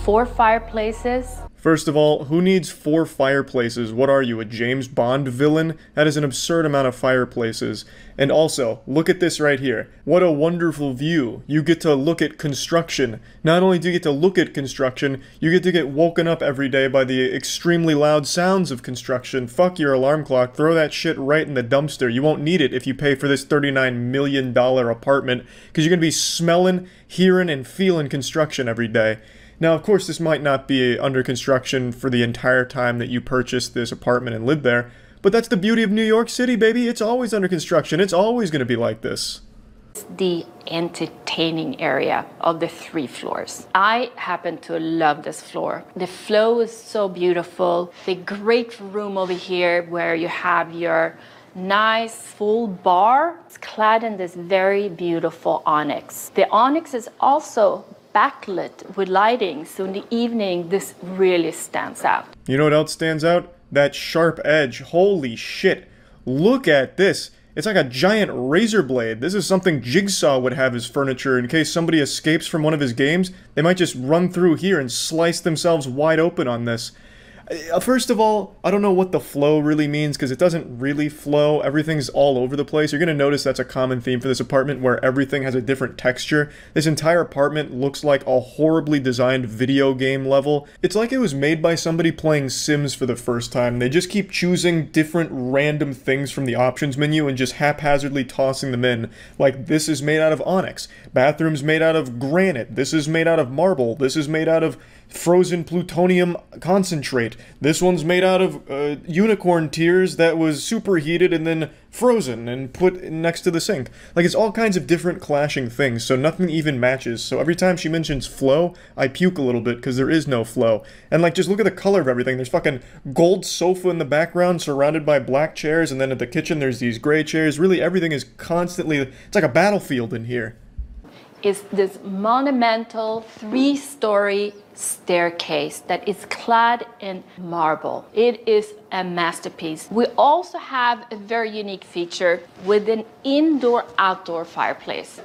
4 fireplaces. First of all, who needs 4 fireplaces? What are you, a James Bond villain? That is an absurd amount of fireplaces. And also, look at this right here. What a wonderful view. You get to look at construction. Not only do you get to look at construction, you get to get woken up every day by the extremely loud sounds of construction. Fuck your alarm clock. Throw that shit right in the dumpster. You won't need it if you pay for this $39 million apartment, because you're going to be smelling, hearing, and feeling construction every day. Now, of course, this might not be under construction for the entire time that you purchased this apartment and live there, but that's the beauty of New York City, baby. It's always under construction. It's always going to be like this. The entertaining area of the 3 floors. I happen to love this floor. The flow is so beautiful. The great room over here where you have your nice full bar. It's clad in this very beautiful onyx. The onyx is also backlit with lighting, so in the evening this really stands out. You know what else stands out? that sharp edge. Holy shit. Look at this. It's like a giant razor blade. This is something Jigsaw would have as furniture in case somebody escapes from one of his games. They might just run through here and slice themselves wide open on this. First of all, I don't know what the flow really means because it doesn't really flow. Everything's all over the place. You're going to notice that's a common theme for this apartment where everything has a different texture. This entire apartment looks like a horribly designed video game level. It's like it was made by somebody playing Sims for the first time. They just keep choosing different random things from the options menu and just haphazardly tossing them in. Like, this is made out of onyx. Bathroom's made out of granite. This is made out of marble. This is made out of frozen plutonium concentrate. This one's made out of unicorn tears that was superheated and then frozen and put next to the sink. Like, it's all kinds of different clashing things, so nothing even matches. So every time she mentions flow, I puke a little bit because there is no flow. And like, just look at the color of everything. There's fucking gold sofa in the background surrounded by black chairs, and then at the kitchen there's these gray chairs. Really, everything is constantly, it's like a battlefield in here. Is this monumental 3-story staircase that is clad in marble. It is a masterpiece. We also have a very unique feature with an indoor-outdoor fireplace.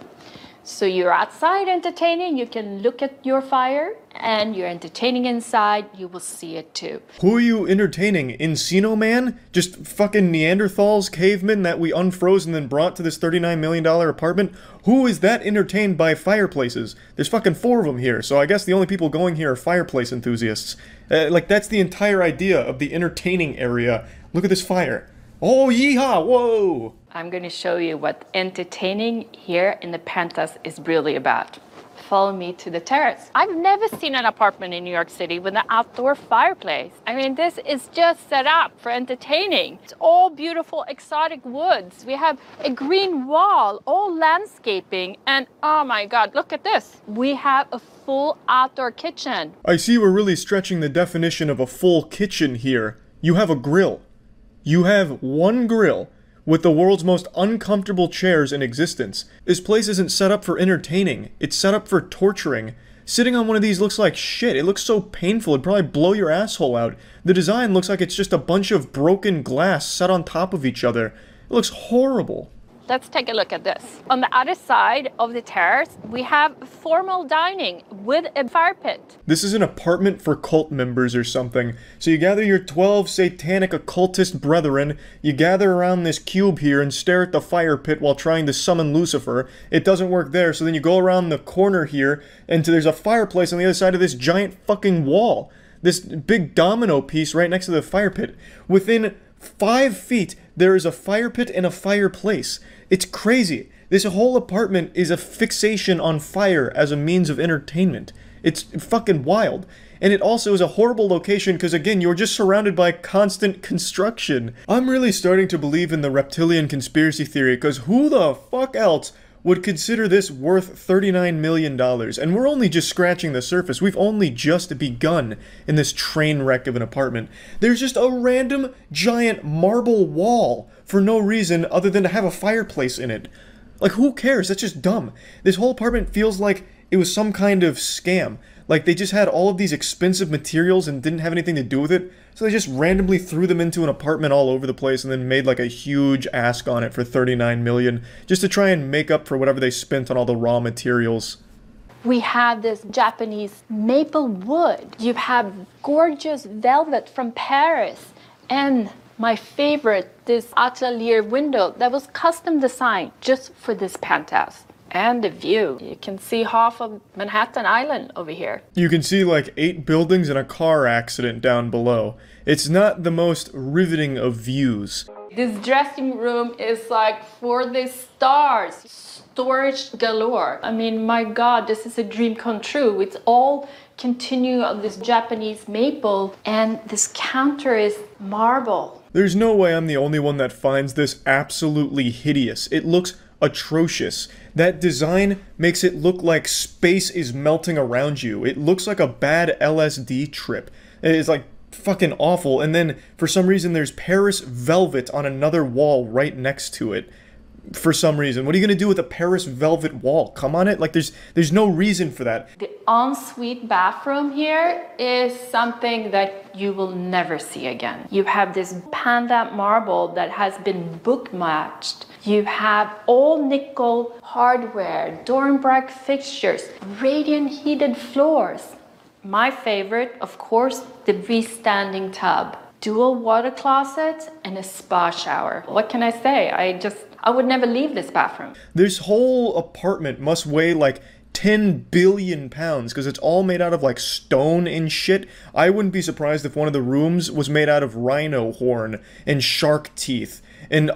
So you're outside entertaining, you can look at your fire, and you're entertaining inside, you will see it too. Who are you entertaining? Encino Man? Just fucking Neanderthals, cavemen that we unfroze and then brought to this $39 million apartment? Who is that entertained by fireplaces? There's fucking 4 of them here, so I guess the only people going here are fireplace enthusiasts. Like, that's the entire idea of the entertaining area. Look at this fire. Oh, yeehaw, whoa! I'm going to show you what entertaining here in the Penthouse is really about. Follow me to the terrace. I've never seen an apartment in New York City with an outdoor fireplace. I mean, this is just set up for entertaining. It's all beautiful exotic woods. We have a green wall, all landscaping, and oh my God, look at this. We have a full outdoor kitchen. I see we're really stretching the definition of a full kitchen here. You have a grill. You have one grill with the world's most uncomfortable chairs in existence. This place isn't set up for entertaining, it's set up for torturing. Sitting on one of these looks like shit. It looks so painful, it'd probably blow your asshole out. The design looks like it's just a bunch of broken glass set on top of each other. It looks horrible. Let's take a look at this. On the other side of the terrace, we have formal dining with a fire pit. This is an apartment for cult members or something. So you gather your 12 satanic occultist brethren, you gather around this cube here and stare at the fire pit while trying to summon Lucifer. It doesn't work there, so then you go around the corner here, and there's a fireplace on the other side of this giant fucking wall. This big domino piece right next to the fire pit. Within 5 feet, there is a fire pit and a fireplace. It's crazy. This whole apartment is a fixation on fire as a means of entertainment. It's fucking wild. And it also is a horrible location because, again, you're just surrounded by constant construction. I'm really starting to believe in the reptilian conspiracy theory because who the fuck else would consider this worth $39 million? And we're only just scratching the surface. We've only just begun in this train wreck of an apartment. There's just a random giant marble wall for no reason other than to have a fireplace in it. Like, who cares? That's just dumb. This whole apartment feels like it was some kind of scam. Like, they just had all of these expensive materials and didn't have anything to do with it, so they just randomly threw them into an apartment all over the place and then made like a huge ask on it for $39 million, just to try and make up for whatever they spent on all the raw materials. We have this Japanese maple wood. You have gorgeous velvet from Paris, and my favorite, this atelier window that was custom designed just for this penthouse. And the view. You can see half of Manhattan Island over here. You can see like 8 buildings and a car accident down below. It's not the most riveting of views. This dressing room is like for the stars. Storage galore. I mean, my God, this is a dream come true. It's all continue of this Japanese maple, and this counter is marble. There's no way I'm the only one that finds this absolutely hideous. It looks atrocious. That design makes it look like space is melting around you. It looks like a bad LSD trip. It's like fucking awful. And then for some reason there's Paris velvet on another wall right next to it. for some reason. What are you going to do with a Paris velvet wall? Come on it? Like, there's no reason for that. The ensuite bathroom here is something that you will never see again. You have this panda marble that has been book matched. You have all nickel hardware, Dornbrack fixtures, radiant heated floors. My favorite, of course, the freestanding tub. Dual water closet and a spa shower. What can I say? I would never leave this bathroom. This whole apartment must weigh like 10 billion pounds because it's all made out of like stone and shit. I wouldn't be surprised if one of the rooms was made out of rhino horn and shark teeth and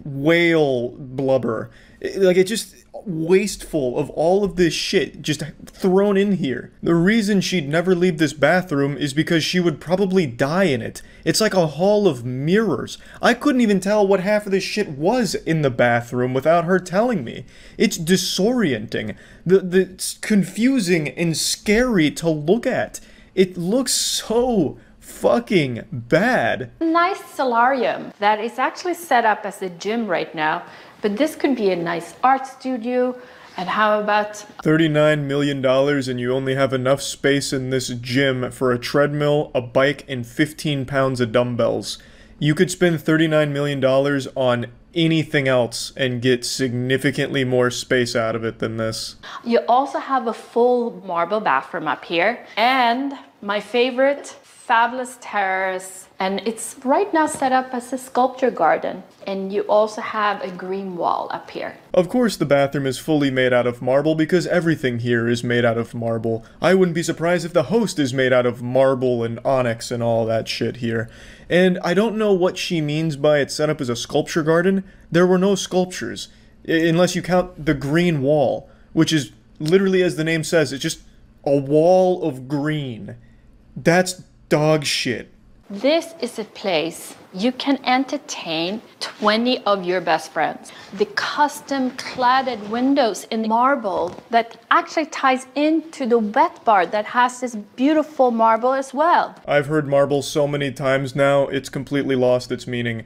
whale blubber. Like, it's just wasteful of all of this shit just thrown in here. The reason she'd never leave this bathroom is because she would probably die in it. It's like a hall of mirrors. I couldn't even tell what half of this shit was in the bathroom without her telling me. It's disorienting. It's confusing and scary to look at. It looks so fucking bad. Nice solarium that is actually set up as a gym right now. But this could be a nice art studio. And how about $39 million and you only have enough space in this gym for a treadmill, a bike, and 15 pounds of dumbbells. You could spend $39 million on anything else and get significantly more space out of it than this. You also have a full marble bathroom up here. And my favorite, fabulous terrace. And it's right now set up as a sculpture garden. And you also have a green wall up here. Of course the bathroom is fully made out of marble because everything here is made out of marble. I wouldn't be surprised if the host is made out of marble and onyx and all that shit here. And I don't know what she means by it's set up as a sculpture garden. There were no sculptures, unless you count the green wall, which is literally, as the name says, it's just a wall of green. That's dog shit. This is a place you can entertain 20 of your best friends. The custom cladded windows in marble that actually ties into the wet bar that has this beautiful marble as well. I've heard marble so many times now, it's completely lost its meaning.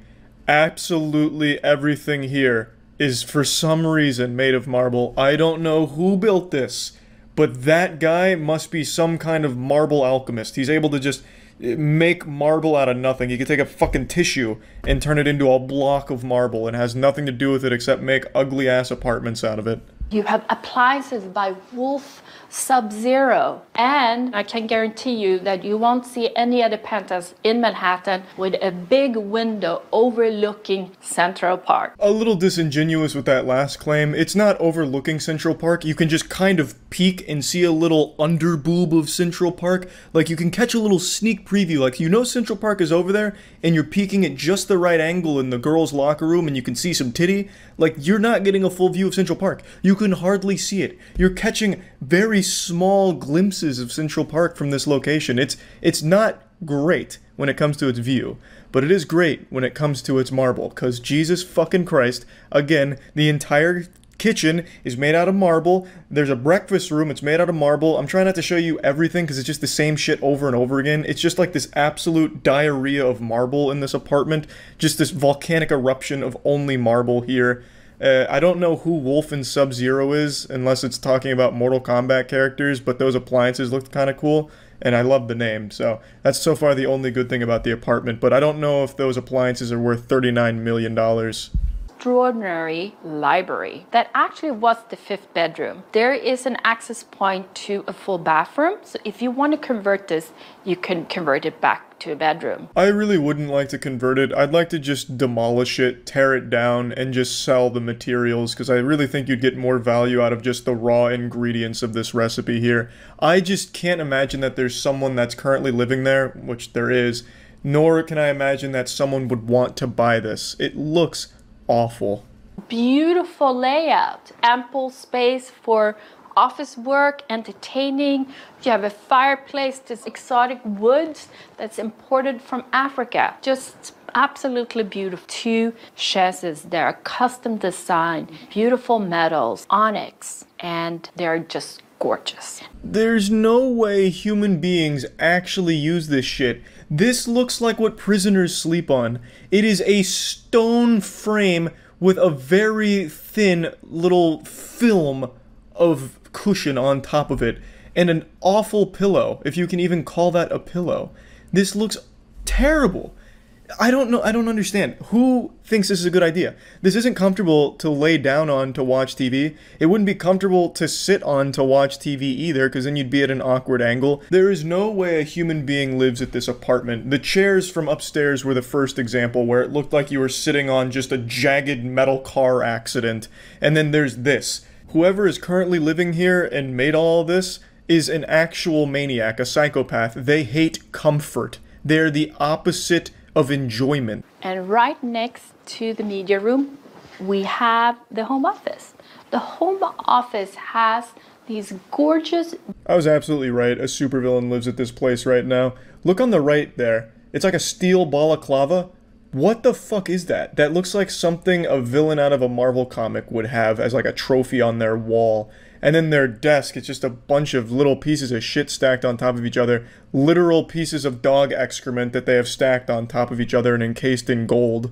Absolutely everything here is for some reason made of marble. I don't know who built this, but that guy must be some kind of marble alchemist. He's able to just make marble out of nothing. You could take a fucking tissue and turn it into a block of marble and has nothing to do with it except make ugly ass apartments out of it. You have appliances by Wolf Sub-Zero, and I can guarantee you that you won't see any other penthouse in Manhattan with a big window overlooking Central Park. A little disingenuous with that last claim. It's not overlooking Central Park. You can just kind of peek and see a little underboob of Central Park. Like, you can catch a little sneak preview. Like, you know Central Park is over there, and you're peeking at just the right angle in the girls' locker room, and you can see some titty. Like, you're not getting a full view of Central Park. You can hardly see it. You're catching very small glimpses of Central Park from this location. It's not great when it comes to its view, but it is great when it comes to its marble, because Jesus fucking Christ, again, the entire kitchen is made out of marble. There's a breakfast room, it's made out of marble. I'm trying not to show you everything because it's just the same shit over and over again. It's just like this absolute diarrhea of marble in this apartment, just this volcanic eruption of only marble here. I don't know who Wolf and Sub-Zero is, unless it's talking about Mortal Kombat characters, but those appliances looked kind of cool, and I love the name, so that's so far the only good thing about the apartment, but I don't know if those appliances are worth $39 million. Extraordinary library that actually was the 5th bedroom. There is an access point to a full bathroom, so if you want to convert this, you can convert it back to a bedroom. I really wouldn't like to convert it. I'd like to just demolish it, tear it down, and just sell the materials, because I really think you'd get more value out of just the raw ingredients of this recipe here. I just can't imagine that there's someone that's currently living there, which there is, nor can I imagine that someone would want to buy this. It looks awful. Beautiful layout, ample space for office work, entertaining. You have a fireplace, this exotic woods that's imported from Africa. Just absolutely beautiful. 2 chaises, they're custom designed, beautiful metals, onyx, and they're just gorgeous. There's no way human beings actually use this shit. This looks like what prisoners sleep on. It is a stone frame with a very thin little film of cushion on top of it, and an awful pillow, if you can even call that a pillow. This looks terrible. I don't know, I don't understand. Who thinks this is a good idea? This isn't comfortable to lay down on to watch TV. It wouldn't be comfortable to sit on to watch TV either, because then you'd be at an awkward angle. There is no way a human being lives at this apartment. The chairs from upstairs were the first example, where it looked like you were sitting on just a jagged metal car accident. And then there's this. Whoever is currently living here and made all this is an actual maniac, a psychopath. They hate comfort. They're the opposite of enjoyment. And right next to the media room, we have the home office. The home office has these gorgeous... I was absolutely right. A supervillain lives at this place right now. Look on the right there. It's like a steel balaclava. What the fuck is that? That looks like something a villain out of a Marvel comic would have as like a trophy on their wall. And then their desk, it's just a bunch of little pieces of shit stacked on top of each other. Literal pieces of dog excrement that they have stacked on top of each other and encased in gold.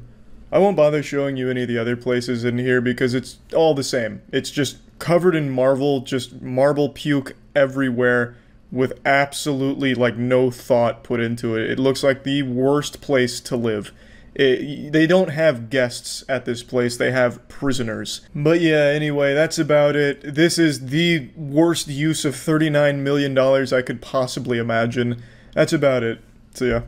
I won't bother showing you any of the other places in here because it's all the same. It's just covered in marble, just marble puke everywhere with absolutely like no thought put into it. It looks like the worst place to live. They don't have guests at this place, they have prisoners. But yeah, anyway, that's about it. This is the worst use of $39 million I could possibly imagine. That's about it. So yeah.